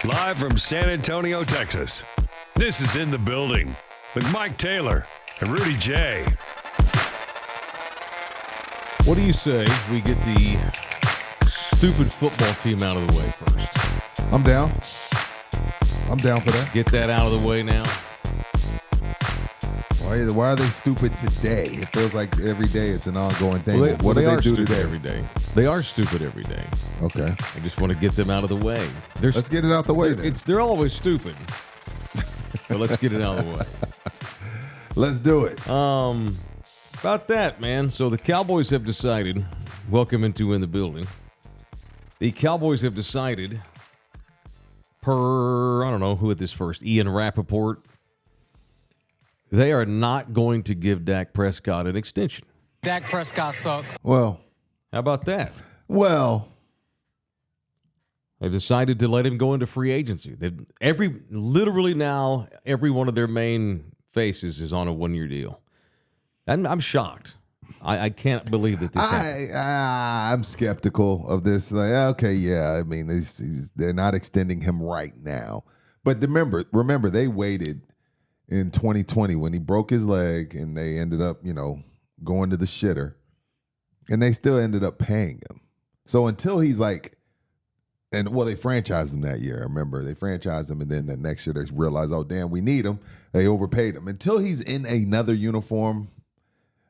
Live from San Antonio, Texas. This is In the Building with Mike Taylor and Rudy J. What do you say we get the stupid football team out of the way first? I'm down. I'm down for that. Get that out of the way now. Why are they stupid today? It feels like every day it's an ongoing thing. What do they do today? Every day. They are stupid every day. Okay. I just want to get them out of the way. Let's get it out the way then. They're always stupid. But let's get it out of the way. Let's do it. About that, man. So the Cowboys have decided, welcome into In the Building. The Cowboys have decided, I don't know who at this first, Ian Rappaport, they are not going to give Dak Prescott an extension. Dak Prescott sucks. Well, how about that? Well, they've decided to let him go into free agency. Literally now, every one of their main faces is on a one-year deal. And I'm shocked. I can't believe that this happened. I'm skeptical of this. Like, okay, yeah, I mean, they're not extending him right now. But remember, they waited in 2020 when he broke his leg and they ended up, going to the shitter. And they still ended up paying him. So until he's like, they franchised him that year. I remember they franchised him, and then the next year they realized, oh, damn, we need him. They overpaid him. Until he's in another uniform,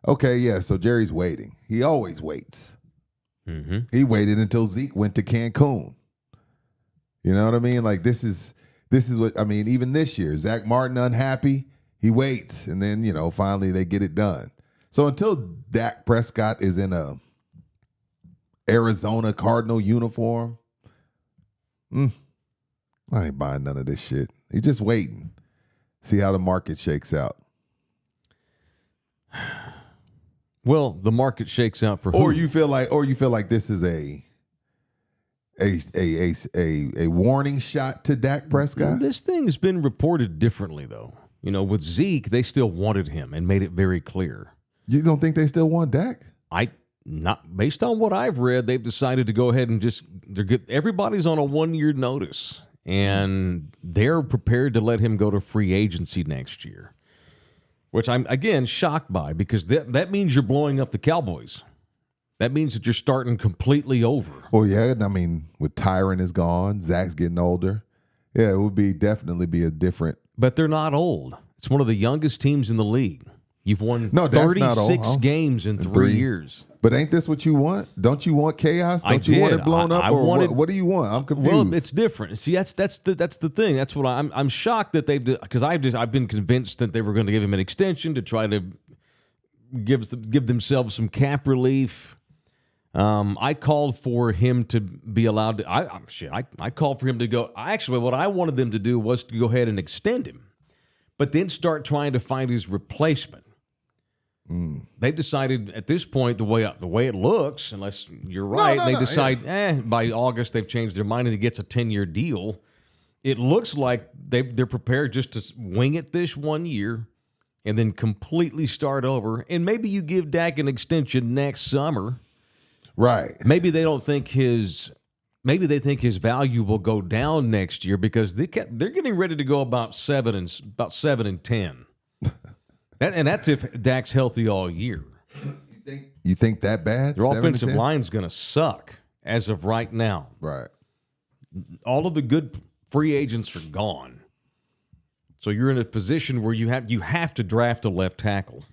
okay, yeah, so Jerry's waiting. He always waits. Mm-hmm. He waited until Zeke went to Cancun. You know what I mean? Like, this is what, I mean, even this year, Zach Martin unhappy, he waits, and then, finally they get it done. So until Dak Prescott is in a Arizona Cardinal uniform, I ain't buying none of this shit. He's just waiting. See how the market shakes out. Well, the market shakes out for who? Or you feel like this is a warning shot to Dak Prescott? This thing has been reported differently, though. With Zeke, they still wanted him and made it very clear. You don't think they still want Dak? Not based on what I've read, they've decided to go ahead and everybody's on a one-year notice, and they're prepared to let him go to free agency next year, which I'm, again, shocked by, because that means you're blowing up the Cowboys. That means that you're starting completely over. Well, yeah, I mean, with Tyron is gone, Zach's getting older. Yeah, it would definitely be a different. But they're not old. It's one of the youngest teams in the league. You've won 36 games in 3 years. But ain't this what you want? Don't you want chaos? Don't you want it blown up? What do you want? I'm confused. Well, it's different. See, that's the thing. That's what I'm shocked that because I've been convinced that they were going to give him an extension to try to give themselves some cap relief. I called for him to be allowed to. I called for him to go. Actually, what I wanted them to do was to go ahead and extend him, but then start trying to find his replacement. They've decided at this point, the way it looks, unless you're right, they decide by August they've changed their mind and he gets a 10-year deal. It looks like they're prepared just to wing it this 1 year and then completely start over. And maybe you give Dak an extension next summer. Right. Maybe they think his value will go down next year because they're getting ready to go about 7 and 10. And that's if Dak's healthy all year. You think that bad? Their offensive line's going to suck as of right now. Right. All of the good free agents are gone. So you're in a position where you have to draft a left tackle.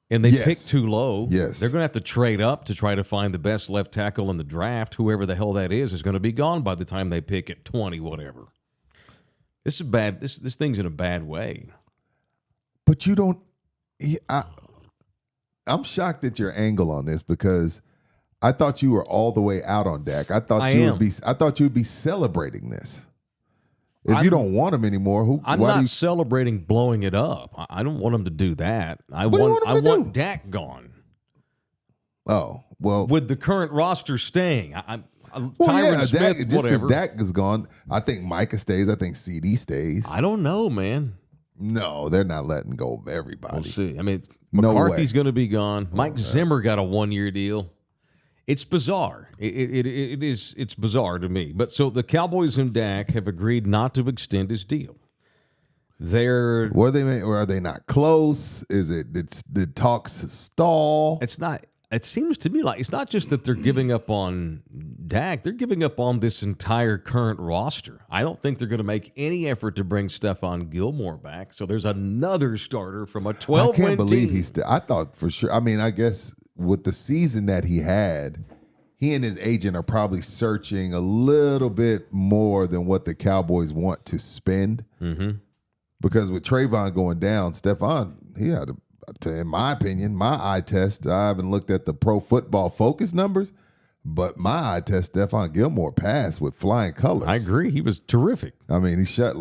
And they picked too low. Yes. They're going to have to trade up to try to find the best left tackle in the draft. Whoever the hell that is going to be gone by the time they pick at 20, whatever. This is bad. This thing's in a bad way. But you don't. I'm shocked at your angle on this because I thought you were all the way out on Dak. I thought you would be celebrating this. If you don't want him anymore, I'm not celebrating blowing it up. I don't want him to do that. I want Dak gone. Oh, well. With the current roster staying. Tyron Smith, Dak, just because whatever. Dak is gone, I think Micah stays. I think CD stays. I don't know, man. No, they're not letting go of everybody. We'll see. I mean, No McCarthy's way. going to be gone. Mike Zimmer got a 1-year deal. It's bizarre. It's bizarre to me. But so the Cowboys and Dak have agreed not to extend his deal. Or are they not close? Did talks stall? It's not. It seems to me like it's not just that they're giving up on Dak. They're giving up on this entire current roster. I don't think they're going to make any effort to bring Stephon Gilmore back. So there's another starter from a 12-win I can't believe team. he's still. I thought for sure. I mean, I guess with the season that he had, he and his agent are probably searching a little bit more than what the Cowboys want to spend. Mm-hmm. Because with Trayvon going down, Stephon, he had in my opinion, my eye test, I haven't looked at the Pro Football Focus numbers, but my eye test, Stephon Gilmore passed with flying colors. I agree. He was terrific. I mean, he shut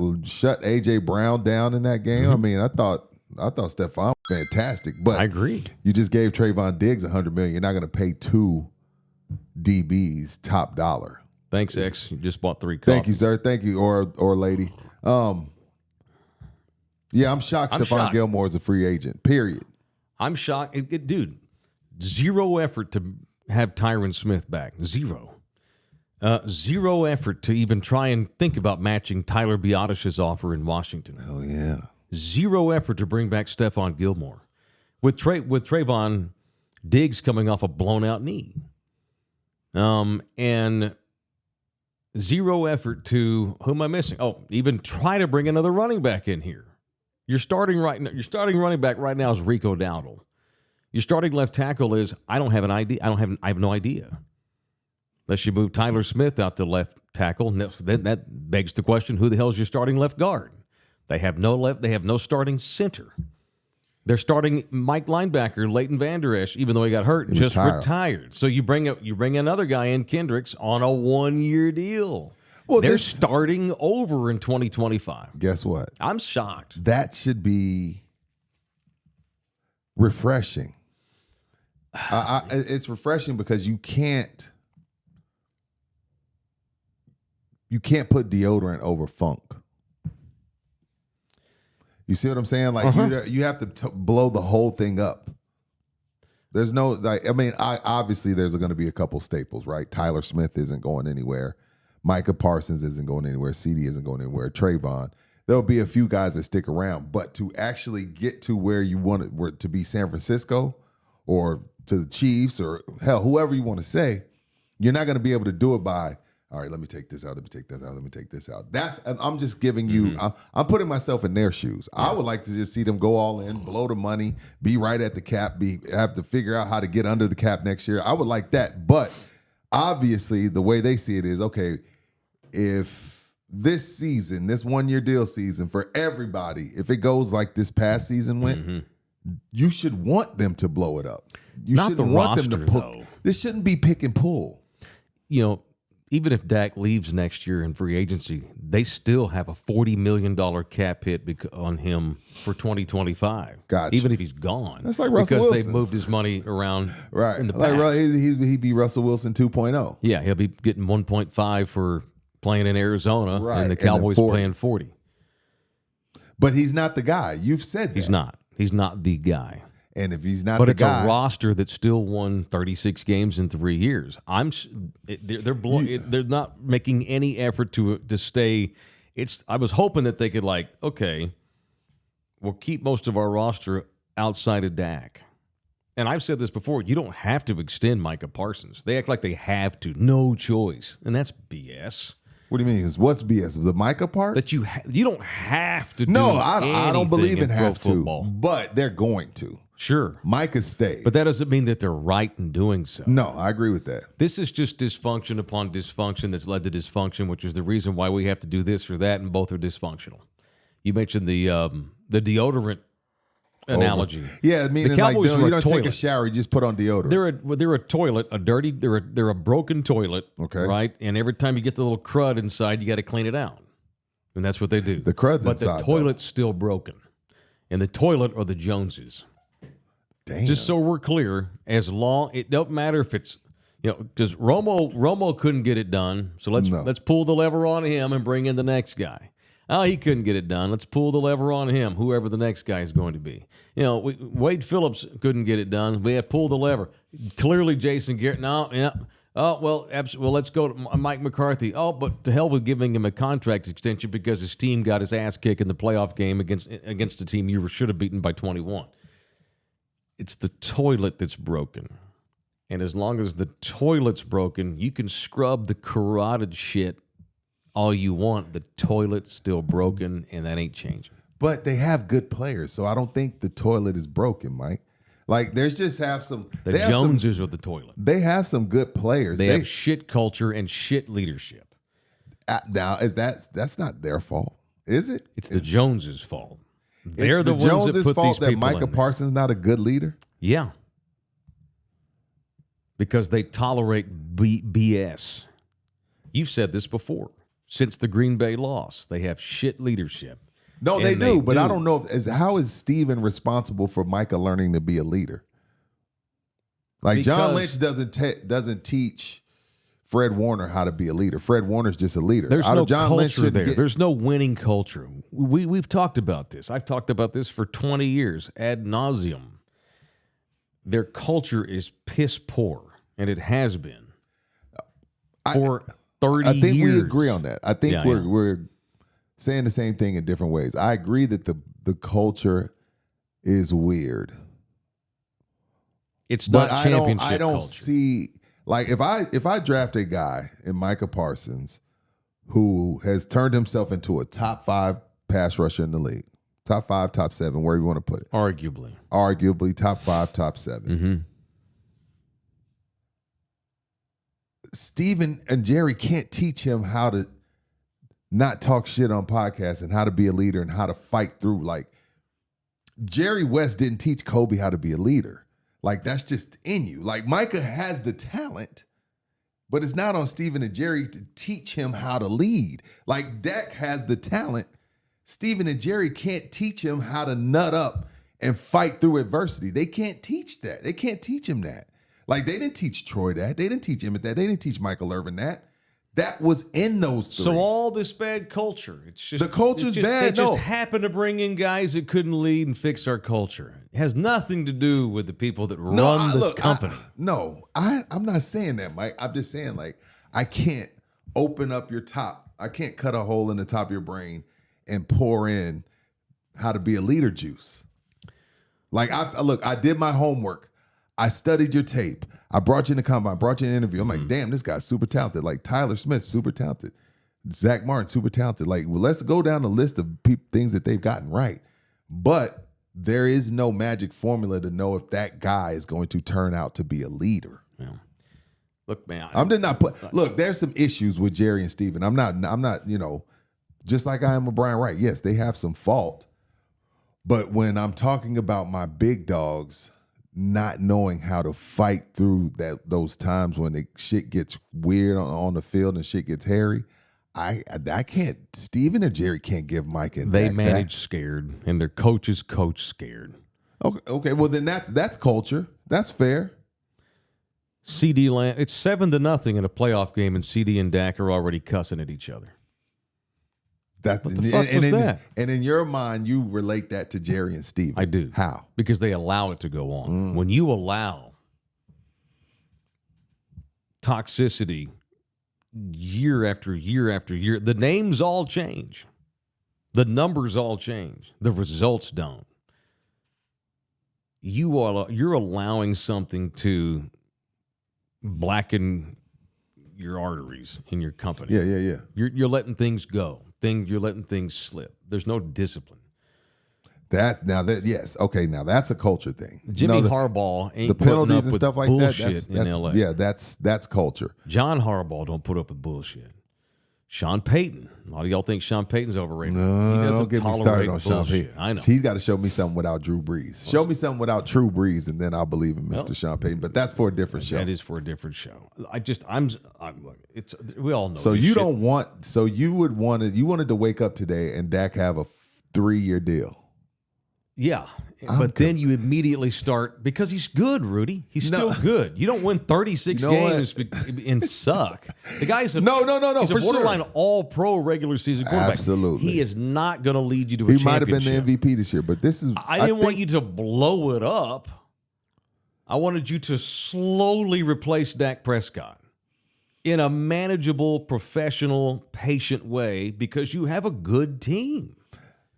A.J. Brown down in that game. Mm-hmm. I mean, I thought Stephon was fantastic. But I agree. You just gave Trayvon Diggs $100 million. You're not going to pay two DBs top dollar. Thanks, X. You just bought 3 coffees. Thank you, sir. Thank you, or lady. Yeah, I'm shocked Stephon Gilmore is a free agent, period. I'm shocked. Dude, zero effort to have Tyron Smith back. Zero. Zero effort to even try and think about matching Tyler Biadasz's offer in Washington. Oh, yeah. Zero effort to bring back Stephon Gilmore. With Trayvon Diggs coming off a blown-out knee. And zero effort to, who am I missing? Oh, even try to bring another running back in here. Your starting running back right now is Rico Dowdle. Your starting left tackle is I have no idea. Unless you move Tyler Smith out to left tackle, then that begs the question: who the hell is your starting left guard? They have no starting center. They're starting Mike linebacker Leighton Vander Esch, even though he got hurt, just retired. So you bring another guy in, Kendricks, on a 1-year deal. Well, they're starting over in 2025. Guess what? I'm shocked. That should be refreshing. It's refreshing because you can't put deodorant over funk. You see what I'm saying? Like you have to blow the whole thing up. There's no obviously there's going to be a couple staples, right? Tyler Smith isn't going anywhere. Micah Parsons isn't going anywhere. CD isn't going anywhere. Trayvon. There'll be a few guys that stick around, but to actually get to where you want it to be, San Francisco or to the Chiefs or hell, whoever you want to say, you're not going to be able to do it by, all right, let me take this out, let me take that out, let me take this out. I'm just giving you, I'm putting myself in their shoes. Yeah. I would like to just see them go all in, blow the money, be right at the cap, have to figure out how to get under the cap next year. I would like that, but obviously the way they see it is, okay, if this season, this 1-year deal season for everybody, if it goes like this past season went, you should want them to blow it up. You shouldn't want them to pull. This shouldn't be pick and pull. You know, even if Dak leaves next year in free agency, they still have a $40 million cap hit on him for 2025. Gotcha. Even if he's gone. That's like Russell Wilson. Because they've moved his money around in the past. Like he'd be Russell Wilson 2.0. Yeah, he'll be getting 1.5 for playing in Arizona, and the Cowboys paying 40. But he's not the guy. You've said that. He's not. He's not the guy. And if he's not but the guy. But it's a roster that still won 36 games in 3 years. They're not making any effort to stay. I was hoping that they could we'll keep most of our roster outside of Dak. And I've said this before, you don't have to extend Micah Parsons. They act like they have to. No choice. And that's BS. What do you mean? What's BS? The Micah part? That you don't have to do I don't believe in have football. To, but they're going to. Sure. Micah stays. But that doesn't mean that they're right in doing so. No, I agree with that. This is just dysfunction upon dysfunction that's led to dysfunction, which is the reason why we have to do this or that, and both are dysfunctional. You mentioned the deodorant analogy. Yeah, meaning like you don't take a shower, you just put on deodorant. They're a toilet, they're a broken toilet, okay, right? And every time you get the little crud inside, you got to clean it out, and that's what they do. The crud's but inside, the toilet's still broken, and the toilet are the Joneses. Damn. Just so we're clear, as long it don't matter if it's because Romo couldn't get it done, so let's pull the lever on him and bring in the next guy. Oh, he couldn't get it done. Let's pull the lever on him, whoever the next guy is going to be. Wade Phillips couldn't get it done. We had pull the lever. Clearly, Jason Garrett. No, yeah. Oh, well, well, let's go to Mike McCarthy. Oh, but to hell with giving him a contract extension because his team got his ass kicked in the playoff game against a team you should have beaten by 21. It's the toilet that's broken. And as long as the toilet's broken, you can scrub the carotid shit all you want. The toilet's still broken, and that ain't changing. But they have good players, so I don't think the toilet is broken, Mike. Like, there's just have some. The Joneses are the toilet. They have some good players. They have shit culture and shit leadership. Now, that's not their fault, is it? It's the Joneses' fault. They're It's the the ones Joneses' that put fault these that people Micah in there. Parsons not a good leader. Yeah. Because they tolerate BS. You've said this before. Since the Green Bay loss, they have shit leadership. No, And they do, but I don't know how is Steven responsible for Micah learning to be a leader? Like, John Lynch doesn't teach Fred Warner how to be a leader. Fred Warner's just a leader. There's no John Lynch culture there. There's no winning culture. We've talked about this. I've talked about this for 20 years ad nauseum. Their culture is piss poor, and it has been for 30 years. I think we agree on that. I think we're saying the same thing in different ways. I agree that the culture is weird. It's not But championship I don't culture. see, like, if I draft a guy in Micah Parsons who has turned himself into a top 5 pass rusher in the league, top 5, top 7, wherever you want to put it. Arguably top 5, top 7. Mm-hmm. Steven and Jerry can't teach him how to not talk shit on podcasts and how to be a leader and how to fight through. Like, Jerry West didn't teach Kobe how to be a leader. Like, that's just in you. Like, Micah has the talent, but it's not on Steven and Jerry to teach him how to lead. Like, Dak has the talent. Steven and Jerry can't teach him how to nut up and fight through adversity. They can't teach that. They can't teach him that. Like, they didn't teach Troy that. They didn't teach Emmett that. They didn't teach Michael Irvin that. That was in those three. So all this bad culture, it's just The culture's bad, They no. just happened to bring in guys that couldn't lead and fix our culture. It has nothing to do with the people that run the company. I'm not saying that, Mike. I'm just saying, like, I can't open up your top. I can't cut a hole in the top of your brain and pour in how to be a leader juice. Like, I did my homework. I studied your tape. I brought you in the combine, brought you in an interview. I'm like, damn, this guy's super talented. Like, Tyler Smith, super talented. Zach Martin, super talented. Like, well, let's go down the list of things that they've gotten right. But there is no magic formula to know if that guy is going to turn out to be a leader. Yeah. Look, man, I'm just not look, there's some issues with Jerry and Steven. I'm not, just like I am with Brian Wright. Yes, they have some fault. But when I'm talking about my big dogs not knowing how to fight through those times when the shit gets weird on the field and shit gets hairy, I can't. Steven and Jerry can't give Mike and they Dak manage that. scared, and their coaches coach scared. Okay. Well, then that's culture. That's fair. CD Lamb, it's 7-0 in a playoff game, and CD and Dak are already cussing at each other. What the fuck was that? And in your mind, you relate that to Jerry and Steven. I do. How? Because they allow it to go on. When you allow toxicity year after year after year, the names all change. The numbers all change. The results don't. You're allowing something to blacken your arteries in your company. Yeah. You're letting things go. You're letting things slip. There's no discipline. Yes. Okay, now that's a culture thing. Jimmy Harbaugh ain't the putting penalties up and with stuff like bullshit that. in LA. Yeah, that's culture. John Harbaugh don't put up with bullshit. Sean Payton. A lot of y'all think Sean Payton's overrated. He No, doesn't don't get me tolerate started on Sean bullshit. Payton. I know. He's got to show me something without Drew Brees. Show me something without Drew Brees, and then I'll believe in Mr. Sean Payton. But that's for a different show. That is for a different show. It's we all know. So this you shit. don't want. So you wanted to wake up today and Dak have a 3-year deal. Yeah. But then you immediately start, because he's good, Rudy. He's still good. You don't win 36 games and suck. The guy's a No, he's a for borderline sure. all-pro regular season quarterback. Absolutely. He is not going to lead you to a He might have been championship. the MVP this year, but this is. I didn't want you to blow it up. I wanted you to slowly replace Dak Prescott in a manageable, professional, patient way, because you have a good team.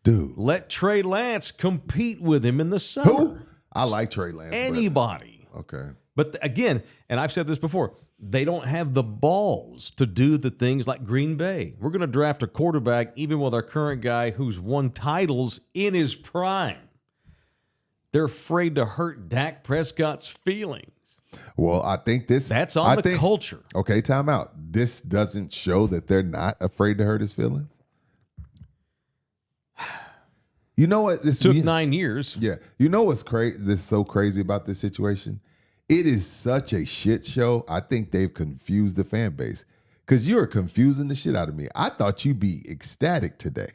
Dude. Let Trey Lance compete with him in the summer. Who? I like Trey Lance. Anybody. Okay. But again, and I've said this before, they don't have the balls to do the things like Green Bay. We're going to draft a quarterback, even with our current guy who's won titles in his prime. They're afraid to hurt Dak Prescott's feelings. Well, I think That's on the culture. Okay, time out. This doesn't show that they're not afraid to hurt his feelings. You know what? This Took 9 years. Yeah. You know what's crazy? This is so crazy about this situation. It is such a shit show. I think they've confused the fan base, because you are confusing the shit out of me. I thought you'd be ecstatic today.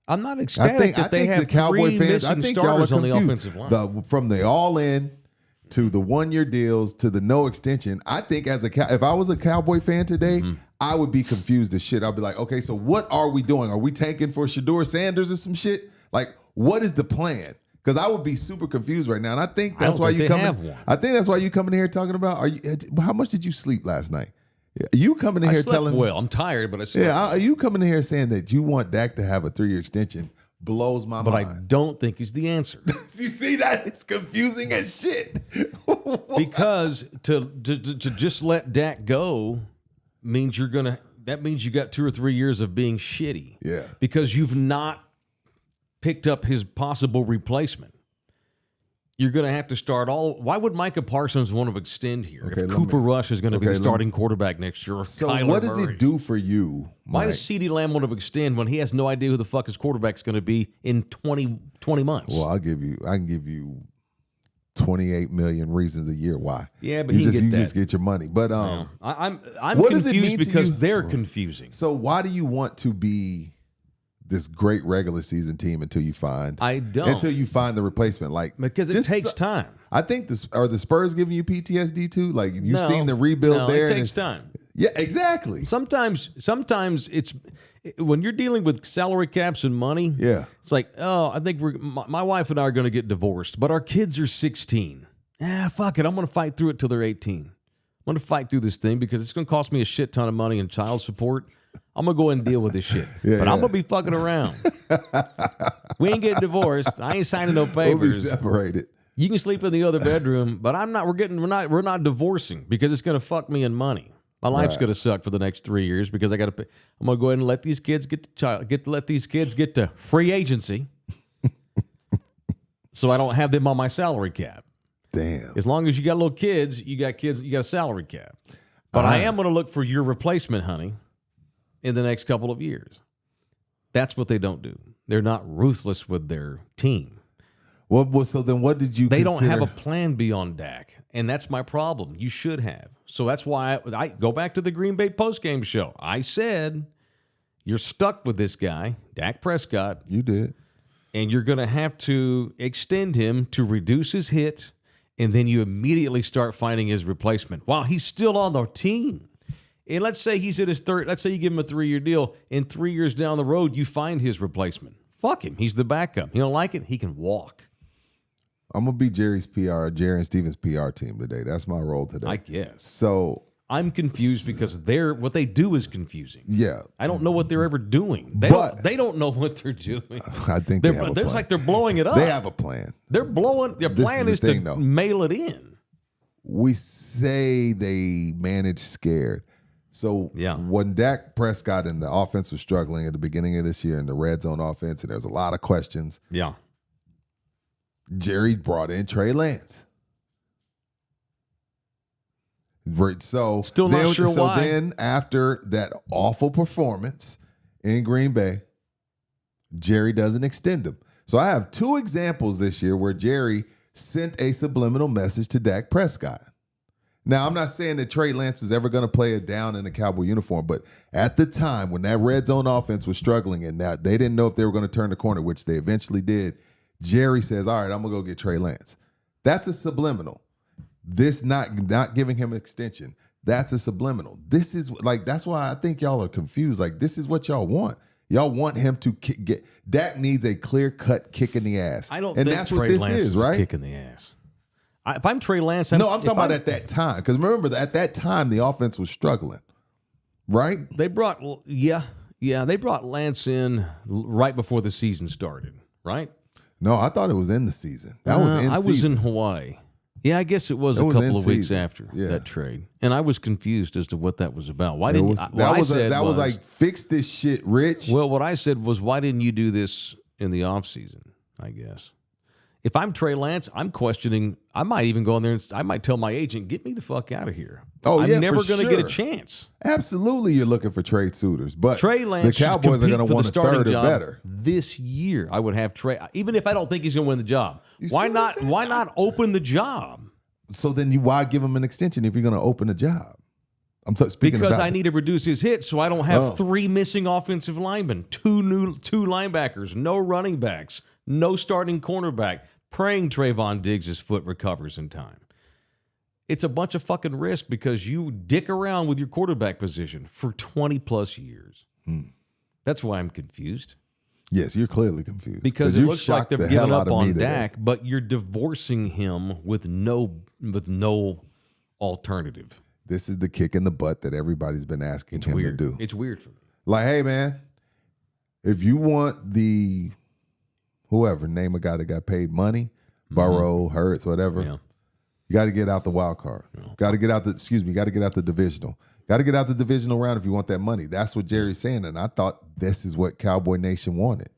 I'm not ecstatic that they have the Cowboy three fans, missing y'all are starters on the confused. offensive line. From the all-in to the one-year deals to the no extension. I think if I was a Cowboy fan today, I would be confused as shit. I'd be like, okay, so what are we doing? Are we tanking for Shedeur Sanders or some shit? Like, what is the plan? Because I would be super confused right now, and I think that's why you coming. I think that's why you coming here talking about. How much did you sleep last night? You coming in here telling me? Well, I'm tired, but I slept. Yeah, are you coming in here saying that you want Dak to have a 3-year extension? Blows my mind. But I don't think he's the answer. You see that? It's confusing as shit. Because to just let Dak go means that means you got 2 or 3 years of being shitty. Yeah. Because you've not picked up his possible replacement. You're going to have to start all. Why would Micah Parsons want to extend here if Cooper Rush is going to be the starting quarterback next year? Or So Kyler what does Murray? it do for you, Mike? Why does CeeDee Lamb want to extend when he has no idea who the fuck his quarterback's going to be in 20 months? Well, I can give you 28 million reasons a year why. Yeah, but you he just get your money. But I'm what does it confused mean to because you? they're confusing. So why do you want to be this great regular season team until you find the replacement? Like, because it takes time. I think are the Spurs giving you PTSD too? Like, you've seen the rebuild there. It takes time. Yeah, exactly. Sometimes it's when you're dealing with salary caps and money. Yeah, it's like, oh, I think my wife and I are going to get divorced, but our kids are 16. Fuck it, I'm going to fight through it till they're 18. I'm going to fight through this thing because it's going to cost me a shit ton of money in child support. I'm going to go ahead and deal with this shit. I'm going to be fucking around. We ain't getting divorced. I ain't signing no papers. We'll be separated. You can sleep in the other bedroom, but I'm not. We're not divorcing because it's going to fuck me in money. My life's going to suck for the next 3 years because I got to pay. I'm going to go ahead and let these kids get to free agency, so I don't have them on my salary cap. Damn. As long as you got little kids, you got a salary cap. But I am going to look for your replacement, honey, in the next couple of years. That's what they don't do. They're not ruthless with their team. Well, so then what did you They consider? don't have a plan beyond Dak, and that's my problem. You should have. So that's why I go back to the Green Bay postgame show. I said, you're stuck with this guy, Dak Prescott. You did. And you're going to have to extend him to reduce his hit, and then you immediately start finding his replacement while he's still on the team. And let's say he's at his third. Let's say you give him a 3-year deal. In 3 years down the road, you find his replacement. Fuck him. He's the backup. You don't like it? He can walk. I'm going to be Jerry and Stevens' PR team today. That's my role today. I guess. So I'm confused because what they do is confusing. Yeah. I don't know what they're ever doing. They don't know what they're doing. I think they have a plan. It's like they're blowing it up. They have a plan. Their plan is to mail it in. We say they manage scared. So when Dak Prescott and the offense was struggling at the beginning of this year in the red zone offense, and there's a lot of questions. Yeah. Jerry brought in Trey Lance. So still not sure why. So then after that awful performance in Green Bay, Jerry doesn't extend him. So I have 2 examples this year where Jerry sent a subliminal message to Dak Prescott. Now, I'm not saying that Trey Lance is ever going to play it down in a Cowboy uniform, but at the time when that red zone offense was struggling and that they didn't know if they were going to turn the corner, which they eventually did, Jerry says, all right, I'm going to go get Trey Lance. That's a subliminal. This not giving him extension, that's a subliminal. This is like, that's why I think y'all are confused. Like, this is what y'all want. Y'all want him to get. Dak needs a clear-cut kick in the ass. I don't and think that's Trey what this Lance is, right? a kick in the ass. If I'm Trey Lance, I'm talking about at that time. Because remember, at that time, the offense was struggling, right? They brought they brought Lance in right before the season started, right? No, I thought it was in the season. That was in season. I was in Hawaii. Yeah, I guess it was a couple of weeks after Yeah. that trade, and I was confused as to what that was about. Why didn't that was like, fix this shit, Rich? Well, what I said was, why didn't you do this in the offseason, I guess. If I'm Trey Lance, I'm questioning. I might even go in there and I might tell my agent, get me the fuck out of here. Oh, I'm yeah, never for going to get a sure. chance. Absolutely, you're looking for trade suitors. But Trey Lance, the Cowboys are going to want a third or job better. this year. I would have Trey, even if I don't think he's going to win the job. You Why see what not? I'm saying? Why not open the job? So then why give him an extension if you're going to open a job? I'm speaking Because about I need to reduce his hits, so I don't have 3 missing offensive linemen, 2 linebackers, no running backs, no starting cornerback, praying Trayvon Diggs' foot recovers in time. It's a bunch of fucking risk because you dick around with your quarterback position for 20 plus years. That's why I'm confused. Yes, you're clearly confused. Because it you looks like shocked they've the given hell up out of me on today. Dak, but you're divorcing him with no alternative. This is the kick in the butt that everybody's been asking him Weird. to do. It's weird for me. Like, hey, man, if you want the whoever, name a guy that got paid money, Burrow, Hurts, whatever, Yeah. you got to get out the wild card. Got to get out got to get out the divisional. Got to get out the divisional round if you want that money. That's what Jerry's saying, and I thought this is what Cowboy Nation wanted.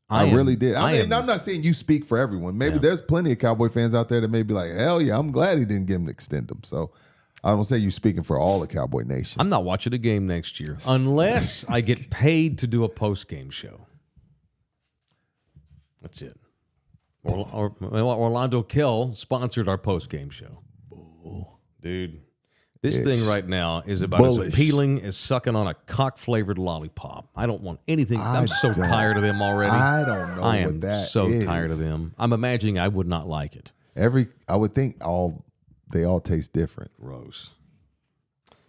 I really did. I'm not saying you speak for everyone. Maybe there's plenty of Cowboy fans out there that may be like, hell yeah, I'm glad he didn't get him to extend him. So I don't say you speaking for all the Cowboy Nation. I'm not watching a game next year unless I get paid to do a post-game show. That's it. Orlando Kell sponsored our post-game show. Dude, this thing right now is about as appealing as sucking on a cock-flavored lollipop. I don't want anything. I'm so tired of them already. I don't know I am what that so is. tired of them. I'm imagining I would not like it. I would think they all taste different. Gross.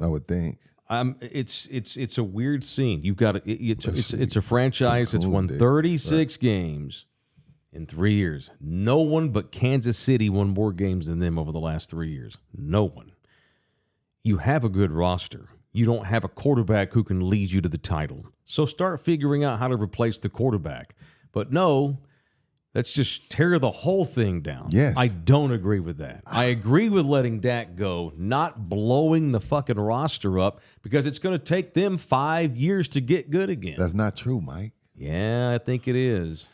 I would think. It's a weird scene. You've got it's a franchise that's won 36 games in 3 years. No one but Kansas City won more games than them over the last 3 years. No one. You have a good roster. You don't have a quarterback who can lead you to the title. So start figuring out how to replace the quarterback. But no, let's just tear the whole thing down. Yes. I don't agree with that. I agree with letting Dak go, not blowing the fucking roster up because it's going to take them 5 years to get good again. That's not true, Mike. Yeah, I think it is.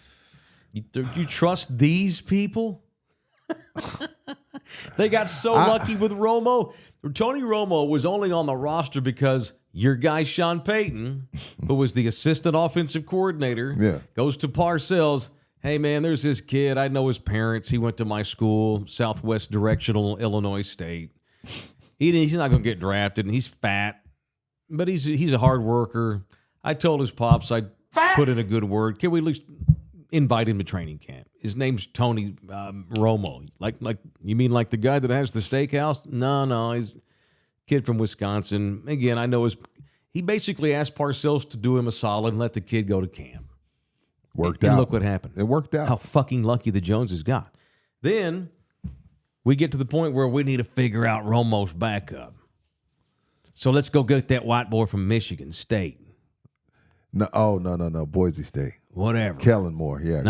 You trust these people? They got so lucky with Romo. Tony Romo was only on the roster because your guy Sean Payton, who was the assistant offensive coordinator, goes to Parcells. Hey, man, there's this kid. I know his parents. He went to my school, Southwest Directional, Illinois State. He's not going to get drafted, and he's fat, but he's a hard worker. I told his pops I'd put in a good word. Can we at least invite him to training camp? His name's Tony Romo. Like you mean like the guy that has the steakhouse? No, he's a kid from Wisconsin. Again, I know he basically asked Parcells to do him a solid and let the kid go to camp. Worked out. And look what happened. It worked out. How fucking lucky the Joneses got. Then we get to the point where we need to figure out Romo's backup. So let's go get that white boy from Michigan State. No, Boise State. Whatever. Kellen Moore, yeah.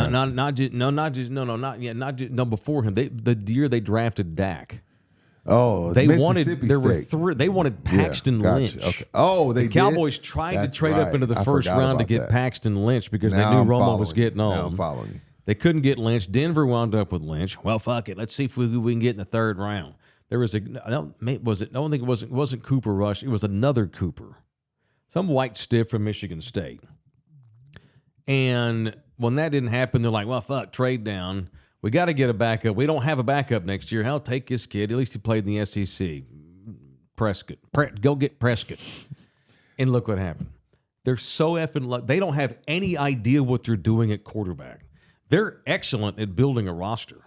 Before him. The year they drafted Dak. Oh, They Mississippi wanted State. they wanted Paxton Lynch. Gotcha. Okay. Oh, the Cowboys tried to trade up into the first round to get Paxton Lynch because they knew Romo was getting on. Now I'm following you. They couldn't get Lynch. Denver wound up with Lynch. Well, fuck it. Let's see if we can get in the third round. There was it wasn't Cooper Rush. It was another Cooper. Some white stiff from Michigan State. And when that didn't happen, they're like, well, fuck, trade down. We got to get a backup. We don't have a backup next year. Hell, take this kid. At least he played in the SEC. Prescott. Go get Prescott. And look what happened. They're so effing lucky. They don't have any idea what they're doing at quarterback. They're excellent at building a roster.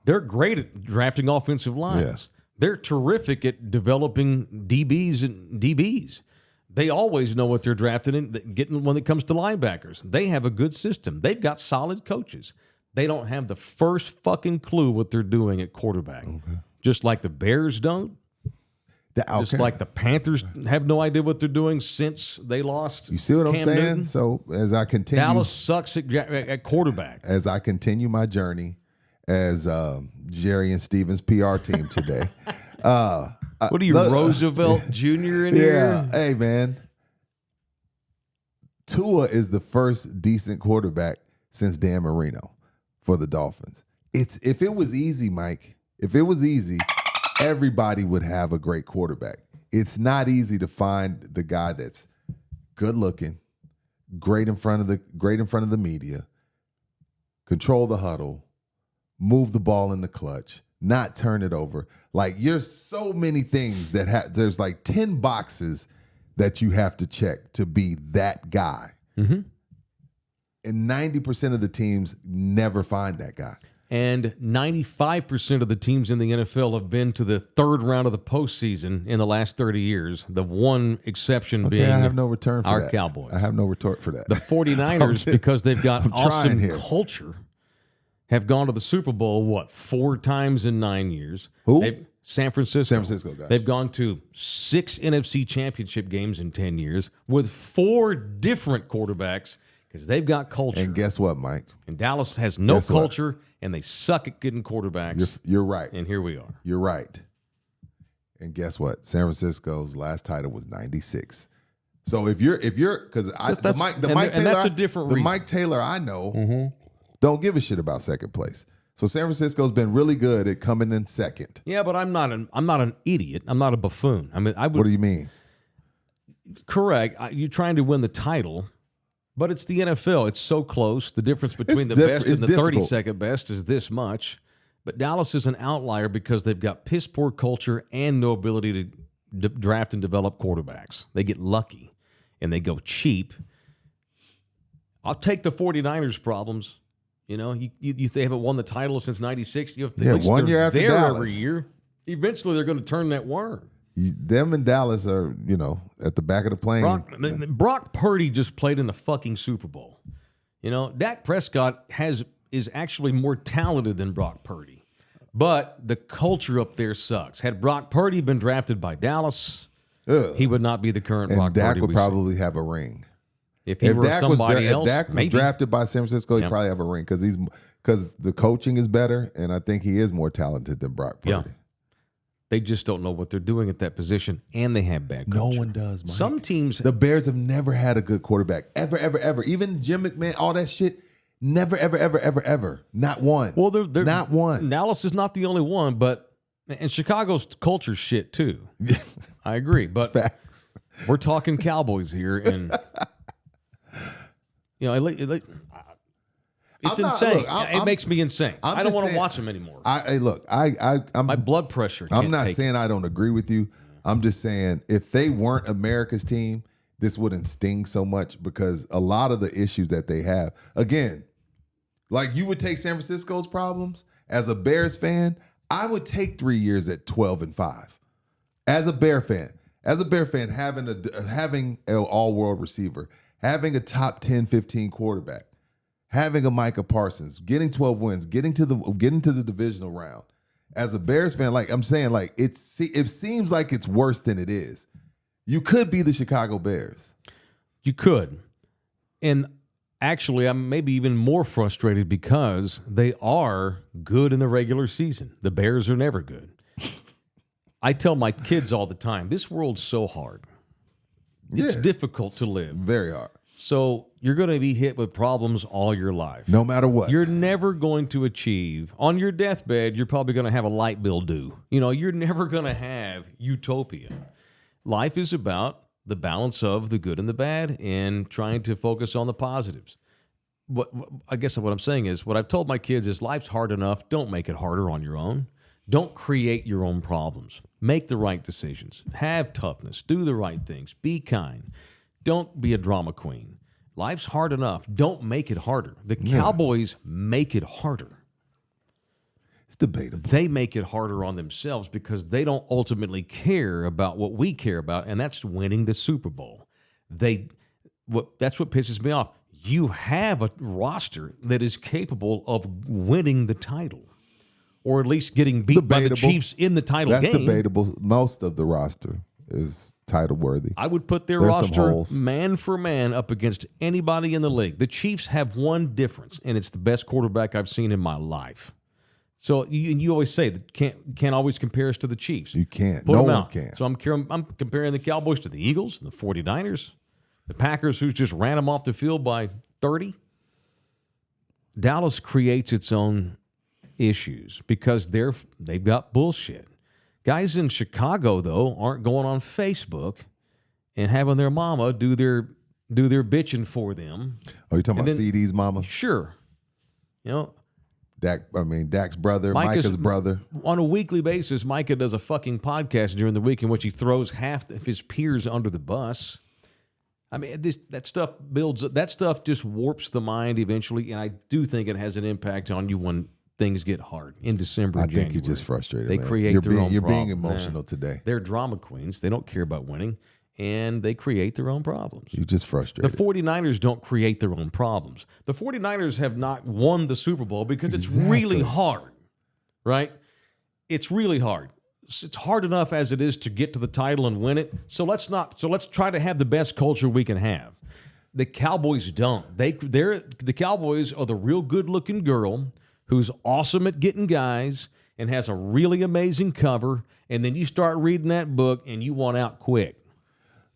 They're great at drafting offensive lines. Yes. They're terrific at developing DBs. They always know what they're drafting and getting when it comes to linebackers. They have a good system. They've got solid coaches. They don't have the first fucking clue what they're doing at quarterback. Okay. Just like the Bears don't. Just like the Panthers have no idea what they're doing since they lost. You see what Cam I'm saying? Newton. So as I continue, Dallas sucks at quarterback. As I continue my journey as Jerry and Steven's PR team today. What are you, Roosevelt Jr. in here? Hey, man. Tua is the first decent quarterback since Dan Marino for the Dolphins. If it was easy, Mike, if it was easy, everybody would have a great quarterback. It's not easy to find the guy that's good looking, great in front of the media, control the huddle, move the ball in the clutch, not turn it over. Like, there's so many things there's like 10 boxes that you have to check to be that guy. Mm-hmm. And 90% of the teams never find that guy. And 95% of the teams in the NFL have been to the third round of the postseason in the last 30 years. The one exception being I have no return for our that. Cowboys. I have no retort for that. The 49ers, because they've got awesome here. culture, have gone to the Super Bowl, 4 times in 9 years. Who? San Francisco. San Francisco, guys. They've gone to 6 NFC championship games in 10 years with 4 different quarterbacks because they've got culture. And guess what, Mike? And Dallas has no culture, and they suck at getting quarterbacks. You're right. And here we are. You're right. And guess what? San Francisco's last title was 96. So if you're because the Mike Taylor, that's a different reason. Mike Taylor I know don't give a shit about second place. So San Francisco's been really good at coming in second. Yeah, but I'm not an idiot. I'm not a buffoon. I mean, What do you mean? Correct. You're trying to win the title, but it's the NFL. It's so close. The difference between the best and the 32nd best is this much. But Dallas is an outlier because they've got piss poor culture and no ability to draft and develop quarterbacks. They get lucky and they go cheap. I'll take the 49ers' problems. You know, they haven't won the title since '96. You have to, 1 year after Dallas. Every year. Eventually, they're going to turn that worm. Them and Dallas are, at the back of the plane. Brock Purdy just played in the fucking Super Bowl. You know, Dak Prescott is actually more talented than Brock Purdy, but the culture up there sucks. Had Brock Purdy been drafted by Dallas, he would not be the current Brock Purdy. And Dak would probably have a ring. If he were somebody else, if Dak was drafted by San Francisco, he'd probably have a ring because the coaching is better, and I think he is more talented than Brock Purdy. Yeah. They just don't know what they're doing at that position, and they have bad culture. No one does, Mike. Some teams... The Bears have never had a good quarterback. Ever, ever, ever. Even Jim McMahon, all that shit, never, ever, ever, ever, ever. Not one. Well, they're not one. Dallas is not the only one, and Chicago's culture shit, too. I agree, but facts. We're talking Cowboys here, and... it's insane. It makes me insane. I don't want to watch them anymore. I'm my blood pressure. I'm not saying I don't agree with you. I'm just saying if they weren't America's team, this wouldn't sting so much because a lot of the issues that they have, again, like you would take San Francisco's problems as a Bears fan. I would take 3 years at 12-5 as a Bear fan. Having an all-world receiver, having a top 10, 15 quarterback, having a Micah Parsons, getting 12 wins, getting to the divisional round. As a Bears fan, like I'm saying, like it seems like it's worse than it is. You could be the Chicago Bears. You could. And actually, I'm maybe even more frustrated because they are good in the regular season. The Bears are never good. I tell my kids all the time, this world's so hard. It's difficult to live. Very hard. So you're going to be hit with problems all your life. No matter what. You're never going to achieve. On your deathbed, you're probably going to have a light bill due. You're never going to have utopia. Life is about the balance of the good and the bad and trying to focus on the positives. I guess what I'm saying is, what I've told my kids is life's hard enough. Don't make it harder on your own. Don't create your own problems. Make the right decisions. Have toughness. Do the right things. Be kind. Don't be a drama queen. Life's hard enough. Don't make it harder. The Cowboys make it harder. It's debatable. They make it harder on themselves because they don't ultimately care about what we care about, and that's winning the Super Bowl. That's what pisses me off. You have a roster that is capable of winning the title, or at least getting beat by the Chiefs in the title game. That's debatable. Most of the roster is title worthy. I would put their roster man for man up against anybody in the league. The Chiefs have one difference, and it's the best quarterback I've seen in my life. So you always say that can't always compare us to the Chiefs. You can't. Put no them one out. can. So I'm comparing the Cowboys to the Eagles, the 49ers, the Packers, who just ran them off the field by 30. Dallas creates its own issues because they've got bullshit. Guys in Chicago, though, aren't going on Facebook and having their mama do their bitching for them. Oh, you talking about CD's mama? Sure. You know, Dak's brother, Micah's brother. On a weekly basis, Micah does a fucking podcast during the week in which he throws half of his peers under the bus. I mean, that stuff just warps the mind eventually, and I do think it has an impact on you when things get hard in December and January. I think you're just frustrated, They man. create their own You're problems. being emotional today. They're drama queens. They don't care about winning, and they create their own problems. You're just frustrated. The 49ers don't create their own problems. The 49ers have not won the Super Bowl because it's really hard, right? It's really hard. It's hard enough as it is to get to the title and win it. So let's try to have the best culture we can have. The Cowboys don't. The Cowboys are the real good-looking girl who's awesome at getting guys and has a really amazing cover, and then you start reading that book and you want out quick.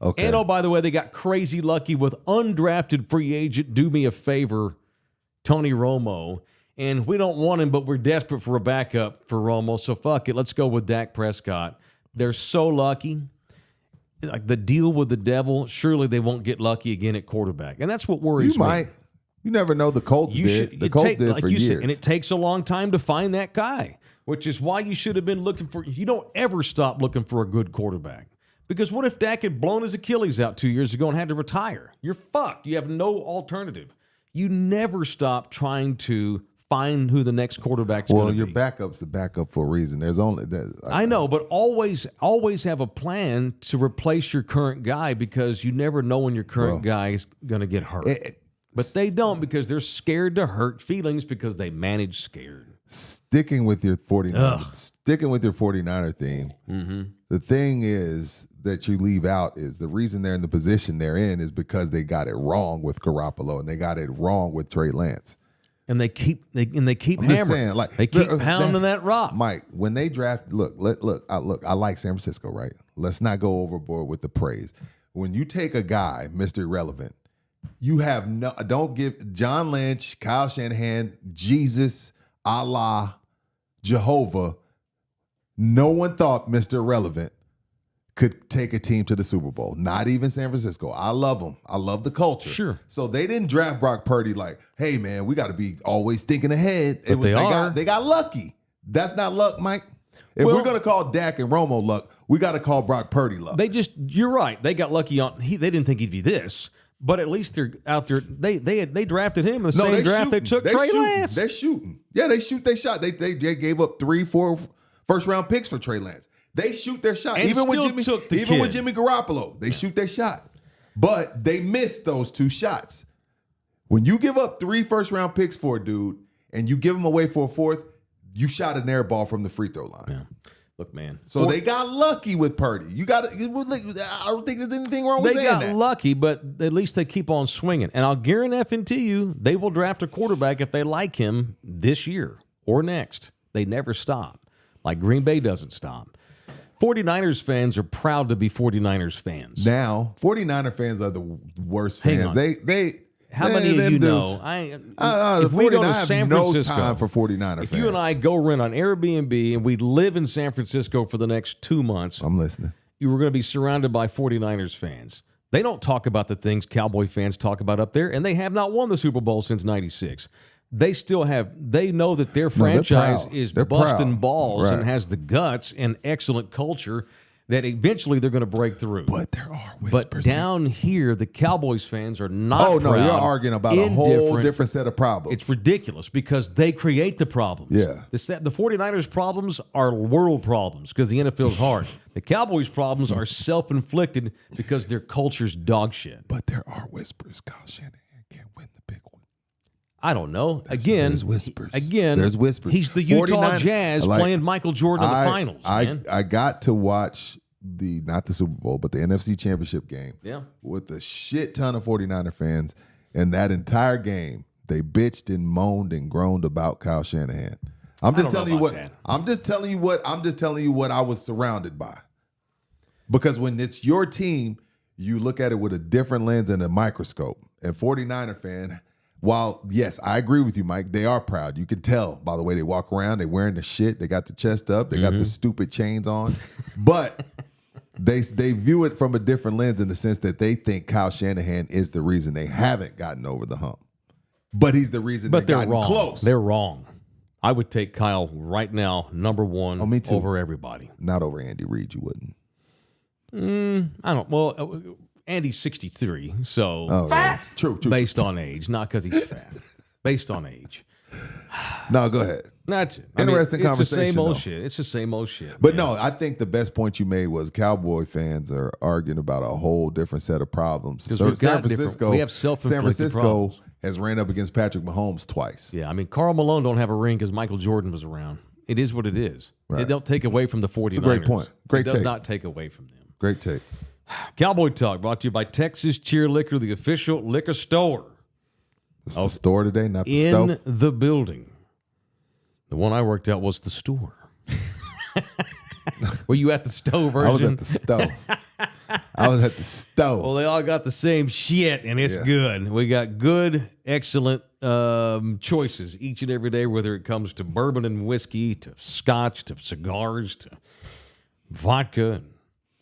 Okay. And, oh, by the way, they got crazy lucky with undrafted free agent, do me a favor, Tony Romo. And we don't want him, but we're desperate for a backup for Romo. So fuck it. Let's go with Dak Prescott. They're so lucky. Like the deal with the devil, surely they won't get lucky again at quarterback. And that's what worries me. You might. You never know. The Colts did. The Colts did for years. And it takes a long time to find that guy, which is why you should have been looking for – you don't ever stop looking for a good quarterback. Because what if Dak had blown his Achilles out 2 years ago and had to retire? You're fucked. You have no alternative. You never stop trying to find who the next quarterback's going to be. Well, your backup's the backup for a reason. There's only I know, but always have a plan to replace your current guy because you never know when your current guy is going to get hurt. But they don't because they're scared to hurt feelings because they manage scared. Sticking with your 49er theme, the thing is that you leave out is the reason they're in the position they're in is because they got it wrong with Garoppolo and they got it wrong with Trey Lance. And they keep hammering. Saying, like, they keep pounding that rock. Mike, when they draft, I like San Francisco, right? Let's not go overboard with the praise. When you take a guy, Mr. Irrelevant, you have don't give John Lynch, Kyle Shanahan, Jesus, Allah, Jehovah. No one thought Mr. Irrelevant could take a team to the Super Bowl. Not even San Francisco. I love them. I love the culture. Sure. So they didn't draft Brock Purdy like, hey, man, we got to be always thinking ahead. But they got lucky. That's not luck, Mike. If we're going to call Dak and Romo luck, we got to call Brock Purdy luck. You're right. They got lucky on. They didn't think he'd be this. But at least they're out there. They drafted him in the same draft they took Trey Lance. They're shooting. Yeah, they shoot their shot. They gave up 3-4 first-round picks for Trey Lance. They shoot their shot. And Even with with Jimmy Garoppolo, they shoot their shot. But they missed those two shots. When you give up 3 first-round picks for a dude and you give him away for a fourth, you shot an air ball from the free throw line. Yeah. Look, man. So they got lucky with Purdy. I don't think there's anything wrong with saying that. They got lucky, but at least they keep on swinging. And I'll guarantee you, they will draft a quarterback if they like him this year or next. They never stop. Like Green Bay doesn't stop. 49ers fans are proud to be 49ers fans. Now, 49er fans are the worst Hang fans. on. How many of you know? If we go to San Francisco, no time for 49er fans. If you and I go rent on Airbnb and we live in San Francisco for the next 2 months, I'm listening. You were going to be surrounded by 49ers fans. They don't talk about the things Cowboy fans talk about up there, and they have not won the Super Bowl since '96. They know that their franchise is busting balls and has the guts and excellent culture. that eventually they're going to break through. But there are But whispers. down here, the Cowboys fans are not. Oh no, proud, you're arguing about a whole indifferent. different set of problems. It's ridiculous because they create the problems. Yeah. The 49ers' problems are world problems because the NFL's hard. The Cowboys' problems are self-inflicted because their culture's dog shit. But there are whispers. Kyle Shanahan can't win the big one. I don't know. There's whispers. There's whispers. He's the Utah 49 Jazz playing Michael Jordan in the finals, man. I got to watch not the Super Bowl, but the NFC Championship game. Yeah. With a shit ton of 49er fans, and that entire game, they bitched and moaned and groaned about Kyle Shanahan. I'm just telling you what I was surrounded by. Because when it's your team, you look at it with a different lens and a microscope. And 49er fan, while, yes, I agree with you, Mike, they are proud. You can tell by the way they walk around. They're wearing the shit. They got the chest up. They got the stupid chains on. But they view it from a different lens in the sense that they think Kyle Shanahan is the reason they haven't gotten over the hump. But he's the reason they've gotten wrong. close. They're wrong. I would take Kyle right now, number one, me too. over everybody. Not over Andy Reid, you wouldn't. I don't. Well, Andy's 63, so Yeah. True. based on age, not because he's fat. Based on age. No, go ahead. That's it. Interesting it's conversation, the same old though. shit. It's the same old shit. But man. no, I think the best point you made was Cowboy fans are arguing about a whole different set of problems. 'Cause So we've San got different- Francisco, we have self-inflicted San Francisco problems. has ran up against Patrick Mahomes twice. Yeah, I mean, Karl Malone don't have a ring because Michael Jordan was around. It is what it is. Right. It don't take away from the 49ers. It's a great point. Great It does take. not take away from them. Great take. Cowboy Talk brought to you by Texas Cheer Liquor, the official liquor store. It's the store today, not the stove. In the building. The one I worked out was the store. Were you at the stove version? I was at the stove. I was at the stove. Well, they all got the same shit, and it's good. We got good, excellent choices each and every day, whether it comes to bourbon and whiskey, to scotch, to cigars, to vodka.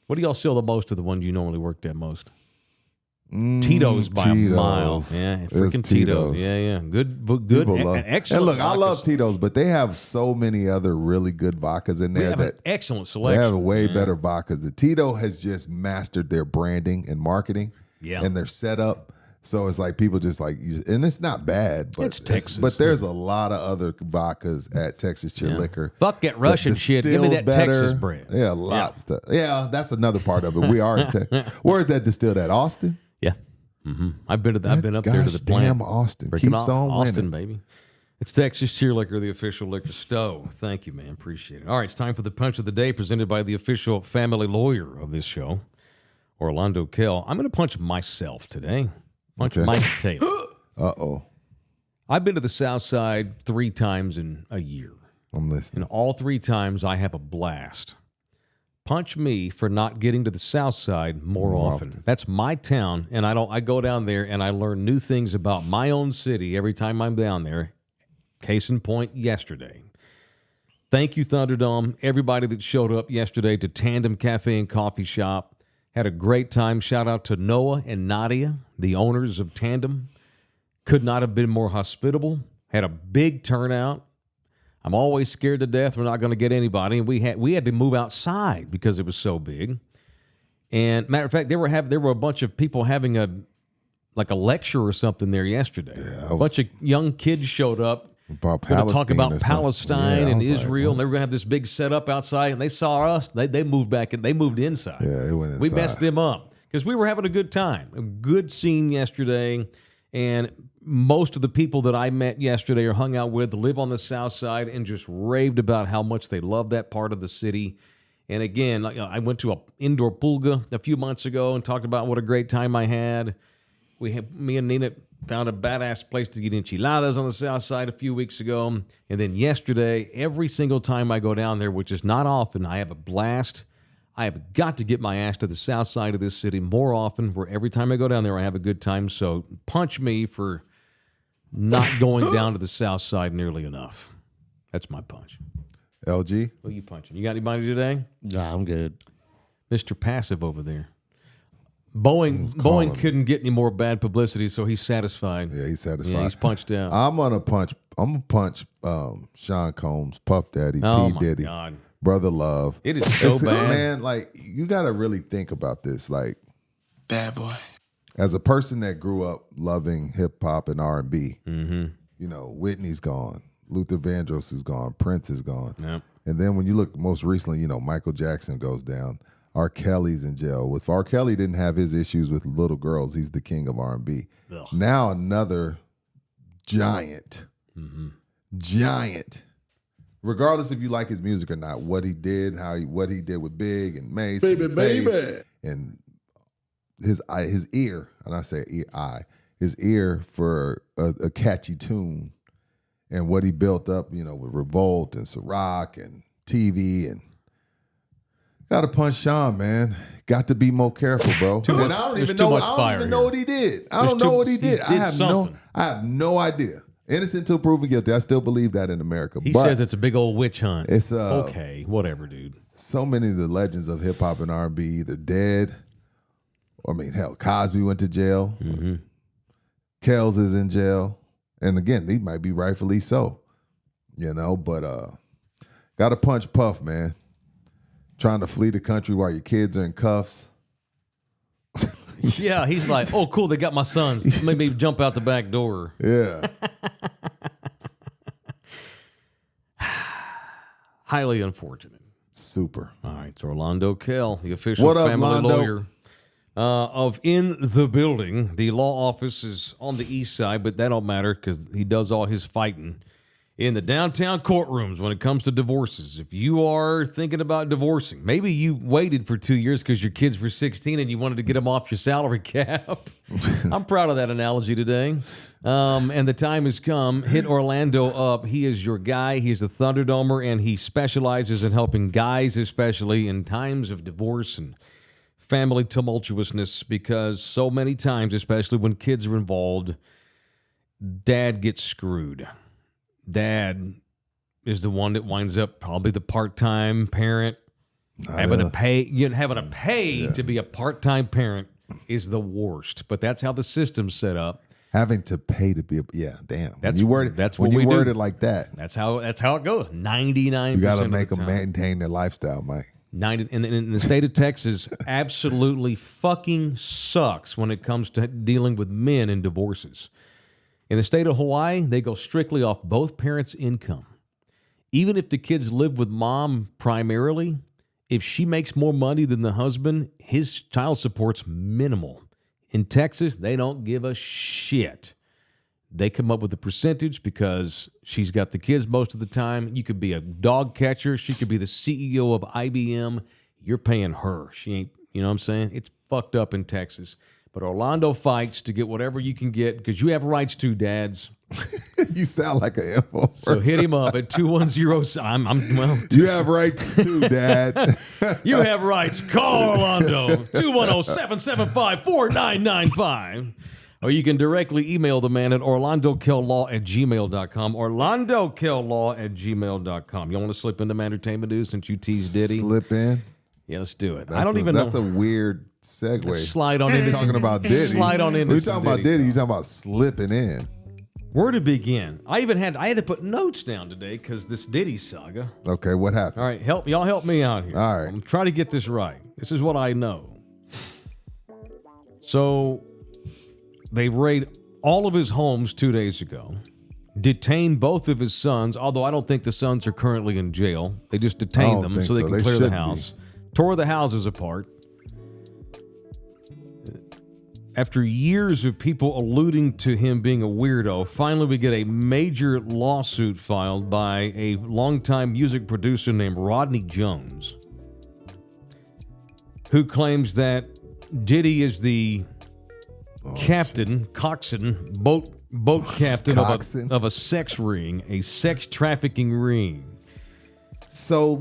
What do y'all sell the most of the ones you normally worked at most? Tito's by a mile. Yeah, It's freaking Tito's. Tito's. Yeah. Good, People love. excellent. And look, I love vodkas. Tito's, but they have so many other really good vodkas in We there have an that excellent they selection. have way better vodkas. The Tito has just mastered their branding and marketing and their setup. So it's like people just like, and it's not bad, but It's Texas. But there's a lot of other vodkas at Texas Cheer Liquor. Fuck that Russian shit. Give me that distilled better. Texas brand. Yeah, a lot of stuff. Yeah, that's another part of it. We are in Texas. Where is that distilled at? Austin? Yeah. I've been up there to the Gosh plant. damn, Austin Freaking keeps on Austin, winning. baby. It's Texas Cheer Liquor, the official liquor store. Thank you, man. Appreciate it. All right, it's time for the punch of the day, presented by the official family lawyer of this show, Orlando Kell. I'm going to punch myself today. Punch Mike Taylor. Uh-oh. I've been to the South Side 3 times in a year. I'm listening. And all 3 times I have a blast. Punch me for not getting to the South Side more often. That's my town, and I go down there and I learn new things about my own city every time I'm down there. Case in point, yesterday. Thank you, Thunderdome. Everybody that showed up yesterday to Tandem Cafe and Coffee Shop had a great time. Shout out to Noah and Nadia, the owners of Tandem. Could not have been more hospitable. Had a big turnout. I'm always scared to death we're not going to get anybody. And we had to move outside because it was so big. And matter of fact, there were a bunch of people having a lecture or something there yesterday. A bunch of young kids showed up. About Going to talk Palestine or about something. Palestine Yeah, I and was like, Israel, what? and they were going to have this big setup outside. And they saw us. They moved back and they moved inside. Yeah, they went We inside. messed them up because we were having a good time. A good scene yesterday, and most of the people that I met yesterday or hung out with live on the South Side and just raved about how much they love that part of the city. And again, I went to an indoor pulga a few months ago and talked about what a great time I had. Me and Nina found a badass place to get enchiladas on the South Side a few weeks ago. And then yesterday, every single time I go down there, which is not often, I have a blast. I have got to get my ass to the South Side of this city more often, where every time I go down there, I have a good time. So punch me for not going down to the South Side nearly enough. That's my punch. LG? Who you punching? You got anybody today? Nah, I'm good. Mr. Passive over there. Boeing couldn't get any more bad publicity, so he's satisfied. Yeah, he's satisfied. Yeah, he's punched out. I'm gonna punch Sean Combs, Puff Daddy, Oh P. my Diddy, God. brother love. It is so bad. Man, like, you got to really think about this. Like, Bad boy. as a person that grew up loving hip hop and R&B, you know, Whitney's gone, Luther Vandross is gone, Prince is gone. Yep. And then when you look most recently, you know, Michael Jackson goes down. R. Kelly's in jail. If R. Kelly didn't have his issues with little girls, he's the king of R&B. Ugh. Now another giant, regardless if you like his music or not, what he did, what he did with Big and Mace, baby, and his ear, and I say his ear for a catchy tune, and what he built up, you know, with Revolt and Ciroc and TV, and got to punch Sean, man. Got to be more careful, bro. And I don't even know what he did. I don't know what he did. I have no idea. Innocent until proven guilty. I still believe that in America. He says it's a big old witch hunt. It's okay, whatever, dude. So many of the legends of hip hop and R&B either dead, or I mean, hell, Cosby went to jail. Kells is in jail, and again, he might be rightfully so, you know. But got to punch Puff, man. Trying to flee the country while your kids are in cuffs. Yeah, he's like, oh, cool, they got my sons. Maybe jump out the back door. Yeah. Highly unfortunate. Super. All right, it's Orlando Kell, the official What up, family Londo? lawyer of In the Building. The law office is on the east side, but that don't matter because he does all his fighting in the downtown courtrooms when it comes to divorces. If you are thinking about divorcing, maybe you waited for 2 years because your kids were 16 and you wanted to get them off your salary cap. I'm proud of that analogy today. And the time has come. Hit Orlando up. He is your guy. He's a Thunderdomer, and he specializes in helping guys, especially in times of divorce and family tumultuousness, because so many times, especially when kids are involved, dad gets screwed. Dad is the one that winds up probably the part-time parent. Having to pay to be a part-time parent is the worst. But that's how the system's set up. Having to pay to be damn. That's when you word it like that. That's how it goes. 99%. You got to make them maintain their lifestyle, Mike. In the state of Texas, absolutely fucking sucks when it comes to dealing with men in divorces. In the state of Hawaii, they go strictly off both parents' income. Even if the kids live with mom primarily, if she makes more money than the husband, his child support's minimal. In Texas, they don't give a shit. They come up with a percentage because she's got the kids most of the time. You could be a dog catcher. She could be the CEO of IBM. You're paying her. She ain't, you know what I'm saying? It's fucked up in Texas. But Orlando fights to get whatever you can get because you have rights too, dads. You sound like an info. So hit him up at 210. You have rights too, Dad. You have rights. Call Orlando 210-775-4995. Or you can directly email the man at orlandokell.law@gmail.com. orlandokell.law@gmail.com. You want to slip into my entertainment news since you teased Diddy? Slip in? Yeah, let's do it. That's I don't even know. That's a weird segue. Slide on into talking about Diddy. Slide on into When you talking about Diddy, you talking about slipping in. Where to begin? I had to put notes down today because this Diddy saga. Okay, what happened? All right, y'all help me out here. All right. I'm trying to get this right. This is what I know. So they raided all of his homes 2 days ago, detained both of his sons, although I don't think the sons are currently in jail. They just detained them so they can clear the house. Tore the houses apart. After years of people alluding to him being a weirdo, finally we get a major lawsuit filed by a longtime music producer named Rodney Jones, who claims that Diddy is the coxswain, boat captain of a sex ring, a sex trafficking ring. So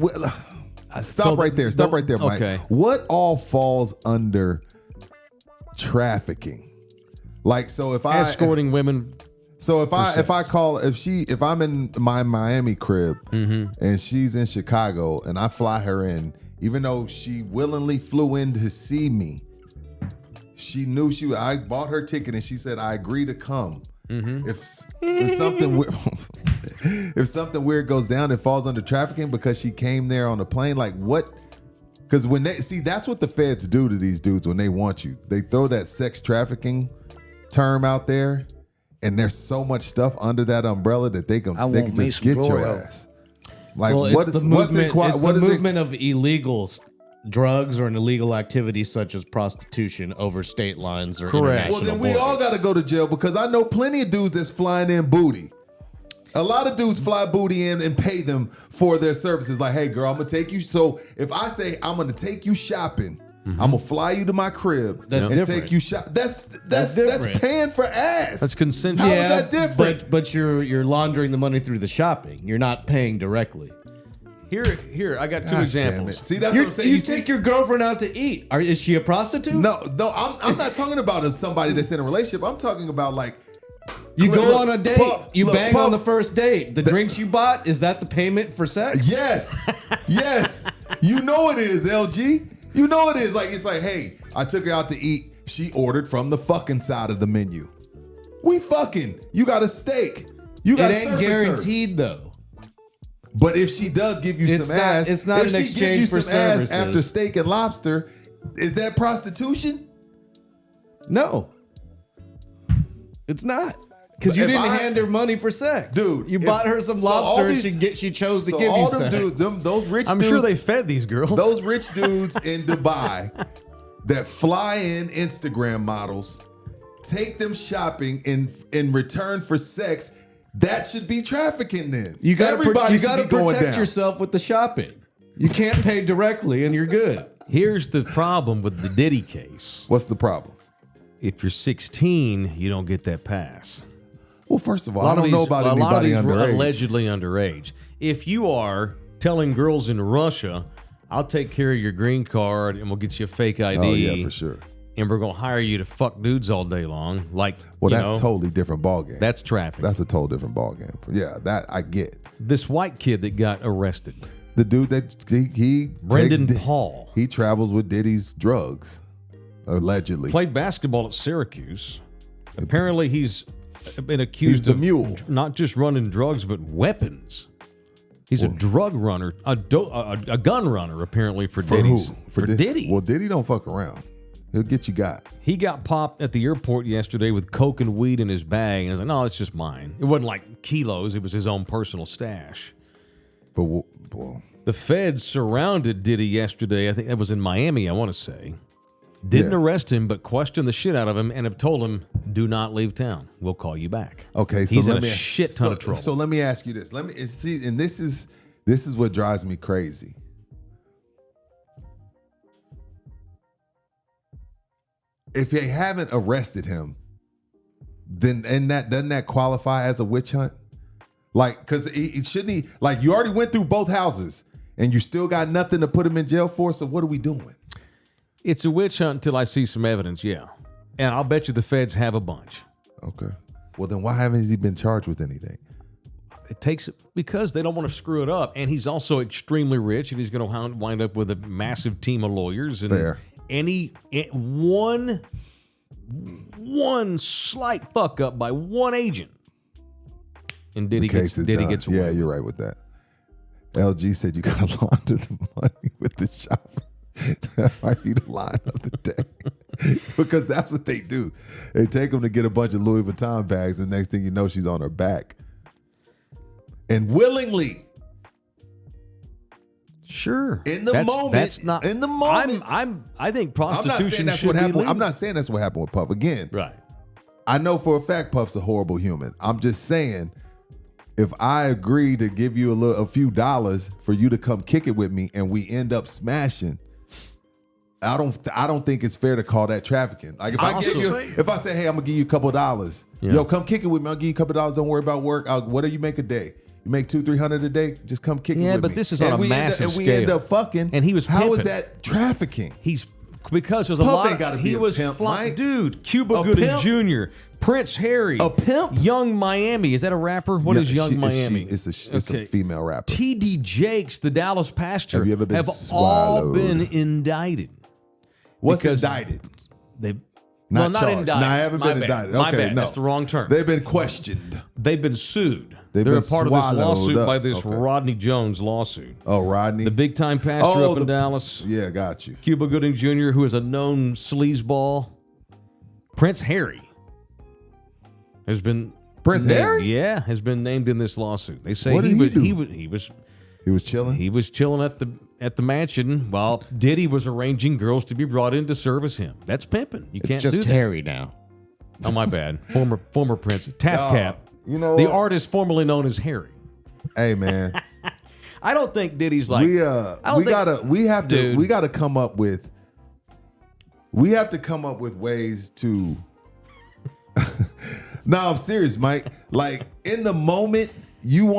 stop right there, Mike. Okay. What all falls under trafficking? Like, so if I Escorting women. So if I'm in my Miami crib and she's in Chicago and I fly her in, even though she willingly flew in to see me, she knew I bought her ticket and she said, I agree to come. If something, if something weird goes down, it falls under trafficking because she came there on a plane. Like what? Because when they see, that's what the feds do to these dudes when they want you. They throw that sex trafficking term out there, and there's so much stuff under that umbrella that they can just get your ass. Like Well, what it's is the movement, what it's the is movement of illegals, drugs or an illegal activity such as prostitution over state lines or Correct. Well, international then we all borders. got to go to jail because I know plenty of dudes that's flying in booty. A lot of dudes fly booty in and pay them for their services. Like, hey, girl, I'm going to take you. So if I say I'm going to take you shopping, I'm going to fly you to my crib That's and different. take you shop. That's different. paying for ass. That's consensual. How is that different? But you're laundering the money through the shopping. You're not paying directly. Here, I got two Gosh, damn examples. it. See, that's what I'm saying. You see- take your girlfriend out to eat. Is she a prostitute? No, I'm not talking about somebody that's in a relationship. I'm talking about like You Look, go on a date. You bang Puff. on the first date. The drinks you bought, is that the payment for sex? Yes, yes. You know it is, LG. You know it is. Like it's like, hey, I took her out to eat. She ordered from the fucking side of the menu. We fucking. You got a steak. You got It a ain't surf and turf. guaranteed though. But if she does give you It's some not- ass, it's not if an she exchange gives you for some ass services. after steak and lobster, is that prostitution? No. It's not. Because you If didn't I- hand her money for sex. Dude, You if- bought her some so all lobster these- and she chose to So give all you them sex. dudes, those rich I'm dudes, sure they fed these girls. those rich dudes in Dubai that fly in Instagram models, take them shopping in return for sex. That should be trafficking. Then You got everybody should to be going protect down. yourself with the shopping. You can't pay directly and you're good. Here's the problem with the Diddy case. What's the problem? If you're 16, you don't get that pass. Well, first of all, A lot I don't of know these- about a lot of anybody these were underage. allegedly underage. If you are telling girls in Russia, I'll take care of your green card and we'll get you a fake ID. Oh yeah, for sure. And we're gonna hire you to fuck dudes all day long. Like, Well, you that's know, totally different ballgame. that's trafficking. That's a total different ballgame. Yeah, that I get. This white kid that got arrested, The dude that he Brendan takes, Paul, he travels with Diddy's drugs, allegedly. played basketball at Syracuse. Apparently, he's been He's accused the of mule. not just running drugs but weapons. He's a drug runner, a gun runner, apparently for For Diddy's. who? For Diddy. Well, Diddy don't fuck around. He'll get you got. He got popped at the airport yesterday with coke and weed in his bag, and I was like, "No, it's just mine." It wasn't like kilos; it was his own personal stash. But well, The feds surrounded Diddy yesterday. I think that was in Miami. I want to say didn't Yeah. arrest him, but questioned the shit out of him and have told him, "Do not leave town. We'll call you back." okay. So he's let in me, a shit ton so, of trouble. So let me ask you this. Let me see, and this is what drives me crazy. If they haven't arrested him, then doesn't that qualify as a witch hunt? Like, because it shouldn't he, like, you already went through both houses and you still got nothing to put him in jail for. So what are we doing? It's a witch hunt until I see some evidence. Yeah, and I'll bet you the feds have a bunch. Okay. Well, then why haven't he been charged with anything? It takes because they don't want to screw it up, and he's also extremely rich, and he's going to wind up with a massive team of lawyers. And Fair. One slight fuck up by one agent, and Diddy Case is done. gets away. Yeah, you're right with that. LG said you got to launder the money with the shop. That might be the line of the day. Because that's what they do. They take them to get a bunch of Louis Vuitton bags, and next thing you know, she's on her back. And willingly. Sure. In the That's- moment. That's not In the moment. I think I'm not prostitution saying that's should what be happened. legal. I'm not saying that's what happened with Puff. Again, Right. I know for a fact Puff's a horrible human. I'm just saying, if I agree to give you a few dollars for you to come kick it with me, and we end up smashing, I don't think it's fair to call that trafficking. Like if I say, hey, I'm gonna give you a couple of dollars, yo, come kick it with me. I'll give you a couple of dollars. Don't worry about work. What do you make a day? You make $200-300 a day. Just come kick it with me. Yeah, but this is on a massive and we end scale. up fucking. And he was How is pimping. that trafficking? He's because there's a Puff lot. ain't gotta be He a was pimp, Mike. dude. Cuba A Gooding pimp? Jr., Prince Harry, A pimp? Young Miami. Is that a rapper? What is Young Miami? It's a female rapper. T.D. Jakes, the Dallas pastor, Have you ever been all swallowed? been indicted. What's because indicted? They Not not charged. indicted. No, I haven't My been bad. indicted. My Okay, bad. no. That's the wrong term. They've been questioned. They've been sued. They've They're been a part of this swallowed lawsuit up. by this Okay. Rodney Jones lawsuit. Oh, Rodney. The big-time pastor Oh, up in the- Dallas. Yeah, got you. Cuba Gooding Jr., who is a known sleazeball. Prince Harry has been has been named in this lawsuit. They say What did he do? he was chilling. He was chilling at the mansion while Diddy was arranging girls to be brought in to service him. That's pimping. You can't Just do that. Harry now. Oh, my bad. Former Prince. Tap Cap. You know the what? artist formerly known as Harry. Hey, man. I don't think Diddy's like we I don't think- we gotta come up with ways to No, I'm serious, Mike. Like in the moment you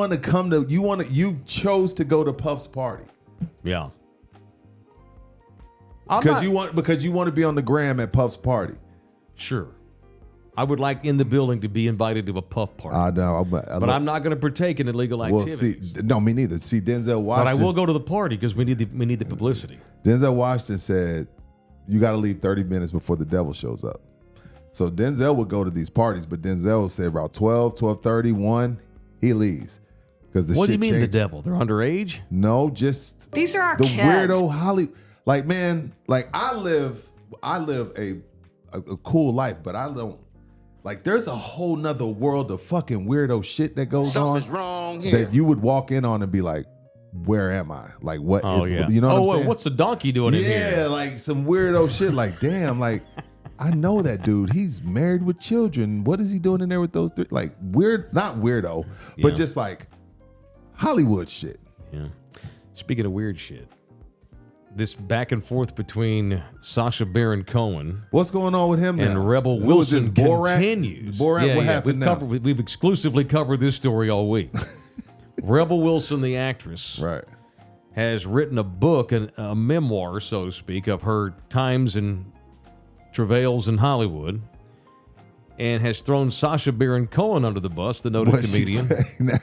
chose to go to Puff's party. Yeah. Because you want to be on the gram at Puff's party. Sure. I would like in the building to be invited to a Puff party. I know. But I'm not going to partake in illegal activities. No, me neither. See, Denzel But I Washington. will go to the party because we need the publicity. Denzel Washington said, you got to leave 30 minutes before the devil shows up. So Denzel would go to these parties, but Denzel said about 12, 12:30, 1, he leaves. Because What do you mean the changed. devil? They're underage? No, just These are our the kids. weirdo Hollywood. Like, man, like I live a cool life, but I don't. Like, there's a whole nother world of fucking weirdo shit that goes on. Something's wrong here. That you would walk in on and be like, where am I? Like, what? Oh, yeah. You know what I'm saying? What's the donkey doing in here? Yeah, like some weirdo shit. Like, damn, like, I know that dude. He's married with children. What is he doing in there with those three? Like, weird, not weirdo, but Yeah. just like Hollywood shit. Yeah. Speaking of weird shit, this back and forth between Sacha Baron Cohen What's going on with him now? and Rebel Who is Wilson this, Borat? continues. Borat, what happened now? We've exclusively covered this story all week. Rebel Wilson, the actress, Right. has written a book, a memoir, so to speak, of her times and travails in Hollywood, and has thrown Sacha Baron Cohen under the bus, the noted What's she comedian. say now?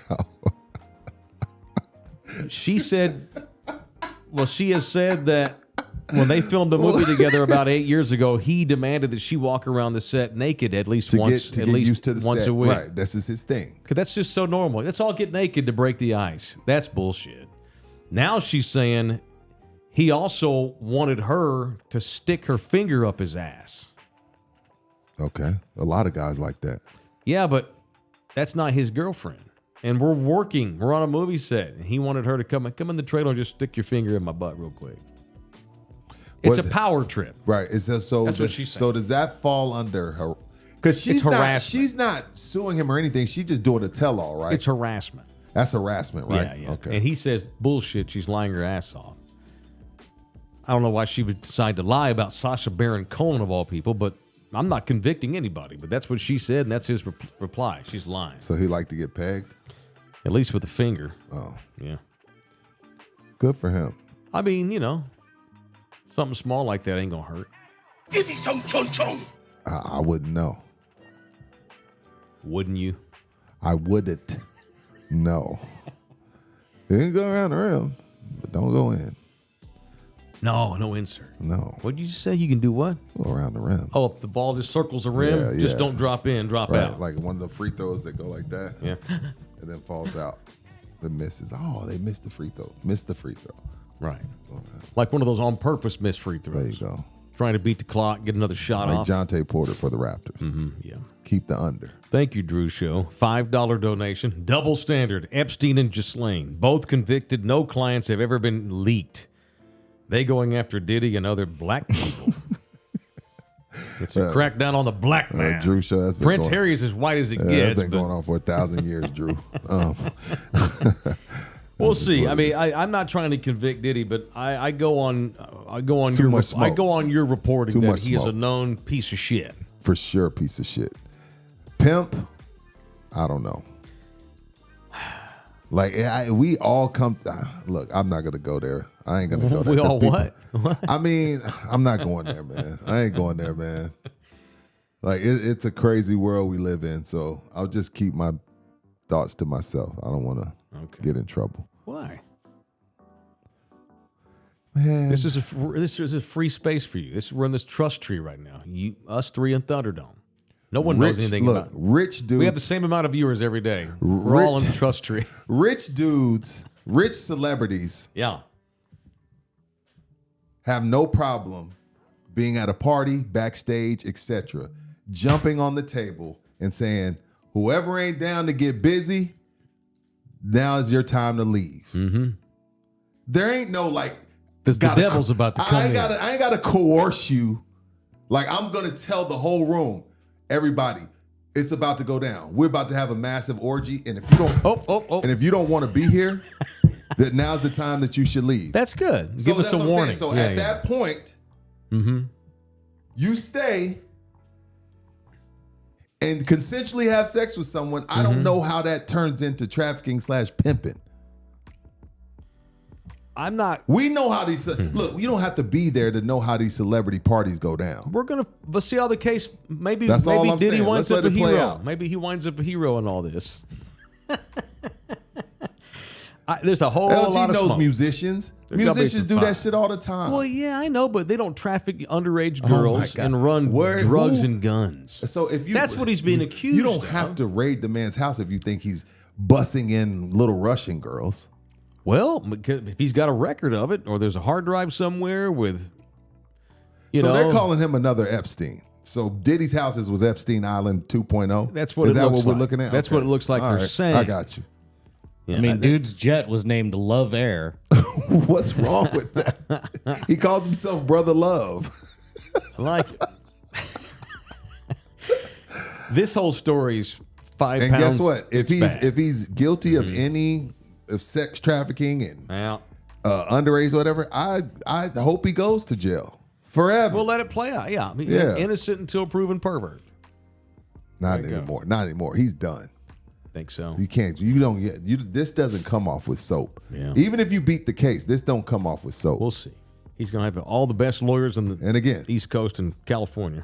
She said, well, she has said that when they filmed a movie together about 8 years ago, he demanded that she walk around the set naked at least to once, get used to the once set. a week. Right. This is his thing. Because that's just so normal. Let's all get naked to break the ice. That's bullshit. Now she's saying he also wanted her to stick her finger up his ass. Okay. A lot of guys like that. Yeah, but that's not his girlfriend. And we're working. We're on a movie set. And he wanted her to come in the trailer and just stick your finger in my butt real quick. It's a power trip. Right. So That's what she said. So does that fall under her? Because she's not. harassment. She's not suing him or anything. She's just doing a tell-all, right? It's harassment. That's harassment, right? Yeah, yeah. Okay. And he says, bullshit, she's lying her ass off. I don't know why she would decide to lie about Sacha Baron Cohen of all people, but I'm not convicting anybody. But that's what she said, and that's his reply. She's lying. So he liked to get pegged. At least with a finger. Oh, Yeah. good for him. I mean, something small like that ain't going to hurt. Give me some chon chon. I wouldn't know. Wouldn't you? I wouldn't know. You can go around the rim, but don't go in. No insert. No, What did you say? You can do what? go around the rim. Oh, if the ball just circles the rim, Yeah, just yeah. don't drop in, drop Right, out. like one of the free throws that go like that, Yeah. and then falls out. The misses. Oh, they missed the free throw. Missed the free throw. Right. Like one of those on purpose missed free There throws. you go. Trying to beat the clock, get another shot Like off. Jonte Porter for the Raptors. Yeah. Keep the under. Thank you, Drew Show. $5 donation. Double standard. Epstein and Ghislaine. Both convicted. No clients have ever been leaked. They going after Diddy and other black people. It's a crackdown on the black man. Drew Show. That's been Prince going, Harry is as white as it That's gets. been But going on for 1,000 years, Drew. we'll see. I mean, I'm not trying to convict Diddy, but I go on your much smoke. I go on your reporting Too that much he is a smoke. known piece of shit. For sure, piece of shit. Pimp, I don't know. Like we all come. Look, I'm not gonna go there. I ain't gonna go there. We 'Cause all people- what? I mean, I'm not going there, man. I ain't going there, man. Like it's a crazy world we live in. So I'll just keep my thoughts to myself. I don't want to get in trouble. Why? Man, This is a free space for you. We're in this trust tree right now. Us three in Thunderdome. No one knows anything about it. Rich dudes. We have the same amount of viewers every day. We're all in the trust tree. Rich dudes, rich celebrities Yeah. have no problem being at a party, backstage, etc., jumping on the table and saying, whoever ain't down to get busy, now is your time to leave. Mm-hmm. There ain't no like, Because the devil's about to come I in. ain't gotta coerce you. Like, I'm gonna tell the whole room, everybody, it's about to go down. We're about to have a massive orgy, and if you don't, and if you don't want to be here, that now's the time that you should leave. That's good. So Give us that's a what I'm warning. saying. So at that point, you stay and consensually have sex with someone. I don't know how that turns into trafficking / pimping. I'm not. We know how these look. You don't have to be there to know how these celebrity parties go down. We're gonna let's see how the case. Maybe That's all I'm Diddy saying. winds Let's up a let it play hero. out. Maybe he winds up a hero in all this. There's a whole LG lot of knows smoke. musicians. There's gotta be Musicians some do fire. that shit all the time. Well, yeah, I know, but they don't traffic underage Oh my girls God. and run drugs who- and guns. So if you That's what he's being accused You don't of. have to raid the man's house if you think he's bussing in little Russian girls. Well, because if he's got a record of it, or there's a hard drive somewhere with, So they're calling him another Epstein. So Diddy's houses was Epstein Island 2.0. That's what Is it that looks what we're like. looking at? That's what it looks like All they're right. saying. I got you. Yeah, I mean, dude's jet was named Love Air. What's wrong with that? He calls himself Brother Love. I like it. This whole story's 5 And pounds. guess what? If bad. he's guilty of any of sex trafficking and Yeah. underage or whatever, I hope he goes to jail forever. We'll let it play out. Yeah. I mean, Yeah. innocent until proven pervert. Not There you go. anymore. Not anymore. He's done. Think so. You can't. You don't get. This doesn't come off with soap. Yeah. Even if you beat the case, this don't come off with soap. We'll see. He's going to have all the best lawyers in the And again, East Coast and California.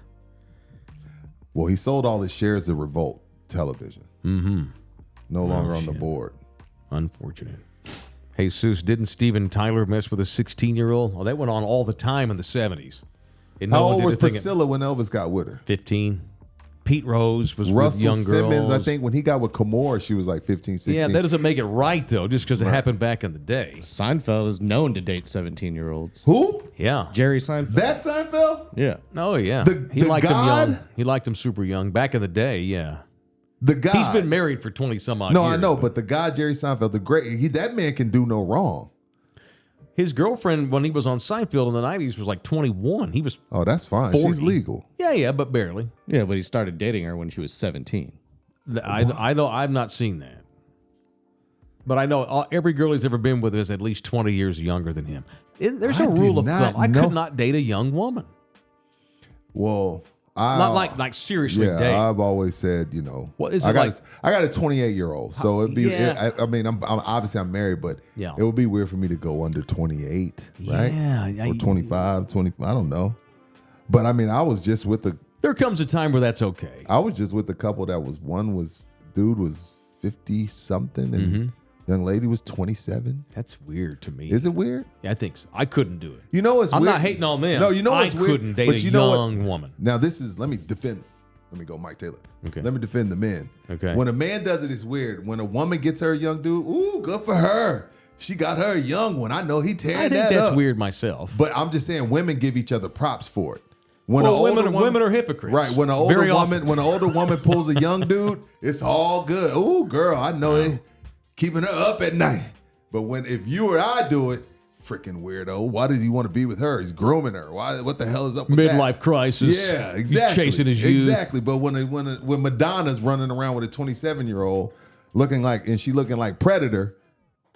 well, he sold all his shares of Revolt Television. Mm-hmm. No longer on the board. Unfortunate. Hey, Seuss, didn't Steven Tyler mess with a 16-year-old? Oh, that went on all the time in the 70s. And How one old did was a thing at Priscilla when Elvis got with her? 15. Pete Rose was with Russell young Simmons, girls. I think when he got with Kimora, she was like 15, 16. Yeah, that doesn't make it right, though, just because it happened back in the day. Seinfeld is known to date 17-year-olds. Who? Yeah. Jerry Seinfeld. That Seinfeld? Yeah. Oh, yeah. He The liked God? them young. He liked them super young. Back in the day, yeah. The guy. He's been married for 20-some-odd No, years. I know, but the guy, Jerry Seinfeld, that man can do no wrong. his girlfriend, when he was on Seinfeld in the 90s, was like 21. He was, Oh, that's fine. 40. She's legal. yeah, but barely. Yeah, but he started dating her when she was 17. I know I've not seen that. But I know every girl he's ever been with is at least 20 years younger than him. There's I a rule did of not thumb. I know- could not date a young woman. Well, Not like seriously yeah, date. I've always said, you know, What is I it got like- I got a 28-year-old, so it'd be. Yeah. I mean, I'm obviously I'm married, but Yeah. it would be weird for me to go under 28, right? Yeah, or 25, 20. I don't know, but I mean, I was just with the There comes a time where that's okay. couple that was dude was 50 something, and young lady was 27. That's weird to me. Is it weird? Yeah, I think so. I couldn't do it. You know, it's I'm weird. not hating on them. No, you know I what's weird. couldn't date but a you know what? young woman. Now let me go Mike Taylor. Okay. Let me defend the men. Okay. When a man does it, it's weird. When a woman gets her a young dude, ooh, good for her. She got her a young one. I know he tearing I think that that's up. weird myself. But I'm just saying women give each other props for it. When Well, an older women are hypocrites. Right. When an Very older woman pulls a young dude, it's all good. Ooh, girl, I know it. Keeping her up at night. But if you or I do it, freaking weirdo. Why does he want to be with her? He's grooming her. Why? What the hell is up with that? Midlife crisis. Yeah, He's exactly. chasing his youth. Exactly. But when Madonna's running around with a 27-year-old looking like Predator,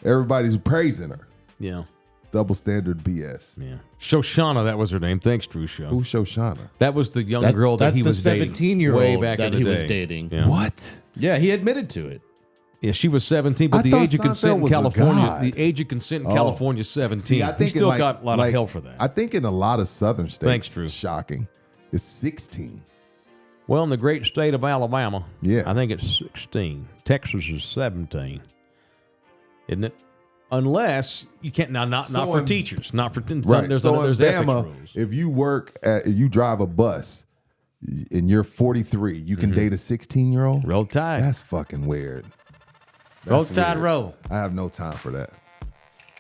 everybody's praising her. Yeah. Double standard BS. Yeah. Shoshana, that was her name. Thanks, Drew Show. Who's Shoshana? That was the young girl that that's he the was dating 17-year-old way back that in the he day. was dating. Yeah. What? Yeah, he admitted to it. Yeah, she was 17, but I the thought age of consent Seinfeld in was a California, god. the age of consent in Oh. California is 17. See, I think he still in got a lot of hell for that. I think in a lot of southern states, Thanks, Drew. shocking, it's 16. Well, in the great state of Alabama, Yeah. I think it's 16. Texas is 17. Isn't it? Unless you can't not So for in- teachers, not for Right. there's so in ethics Bama, rules. if you drive a bus, and you're 43, you can date a 16-year-old? Roll Tide. That's fucking weird. Roll That's Tide, weird. roll. I have no time for that.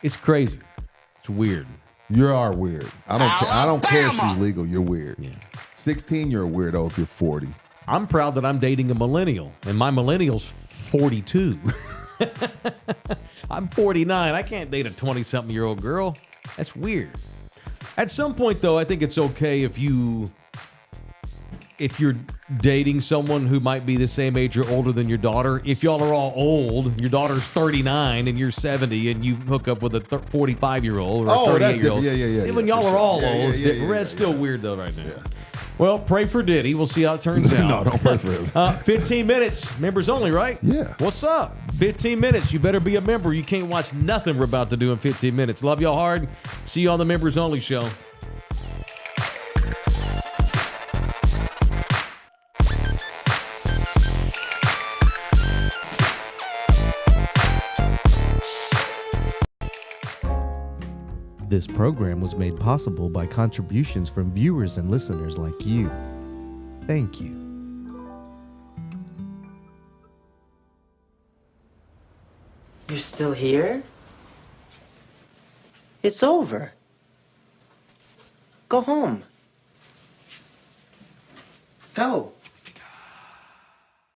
It's crazy. It's weird. You are weird. I don't care if she's legal. You're weird. Yeah. 16, you're a weirdo if you're 40. I'm proud that I'm dating a millennial, and my millennial's 42. I'm 49. I can't date a 20-something-year-old girl. That's weird. At some point, though, I think it's okay if you're dating someone who might be the same age or older than your daughter. If y'all are all old, your daughter's 39 and you're 70, and you hook up with a 45-year-old or a 38-year-old. Yeah, When yeah, y'all for are sure. all Yeah, old, yeah, it's still weird though right now. Well, pray for Diddy. We'll see how it turns out. No, don't pray for him. 15 minutes. Members only, right? Yeah. What's up? 15 minutes. You better be a member. You can't watch nothing we're about to do in 15 minutes. Love y'all hard. See you on the Members Only show. This program was made possible by contributions from viewers and listeners like you. Thank you. You're still here? It's over. Go home. Go.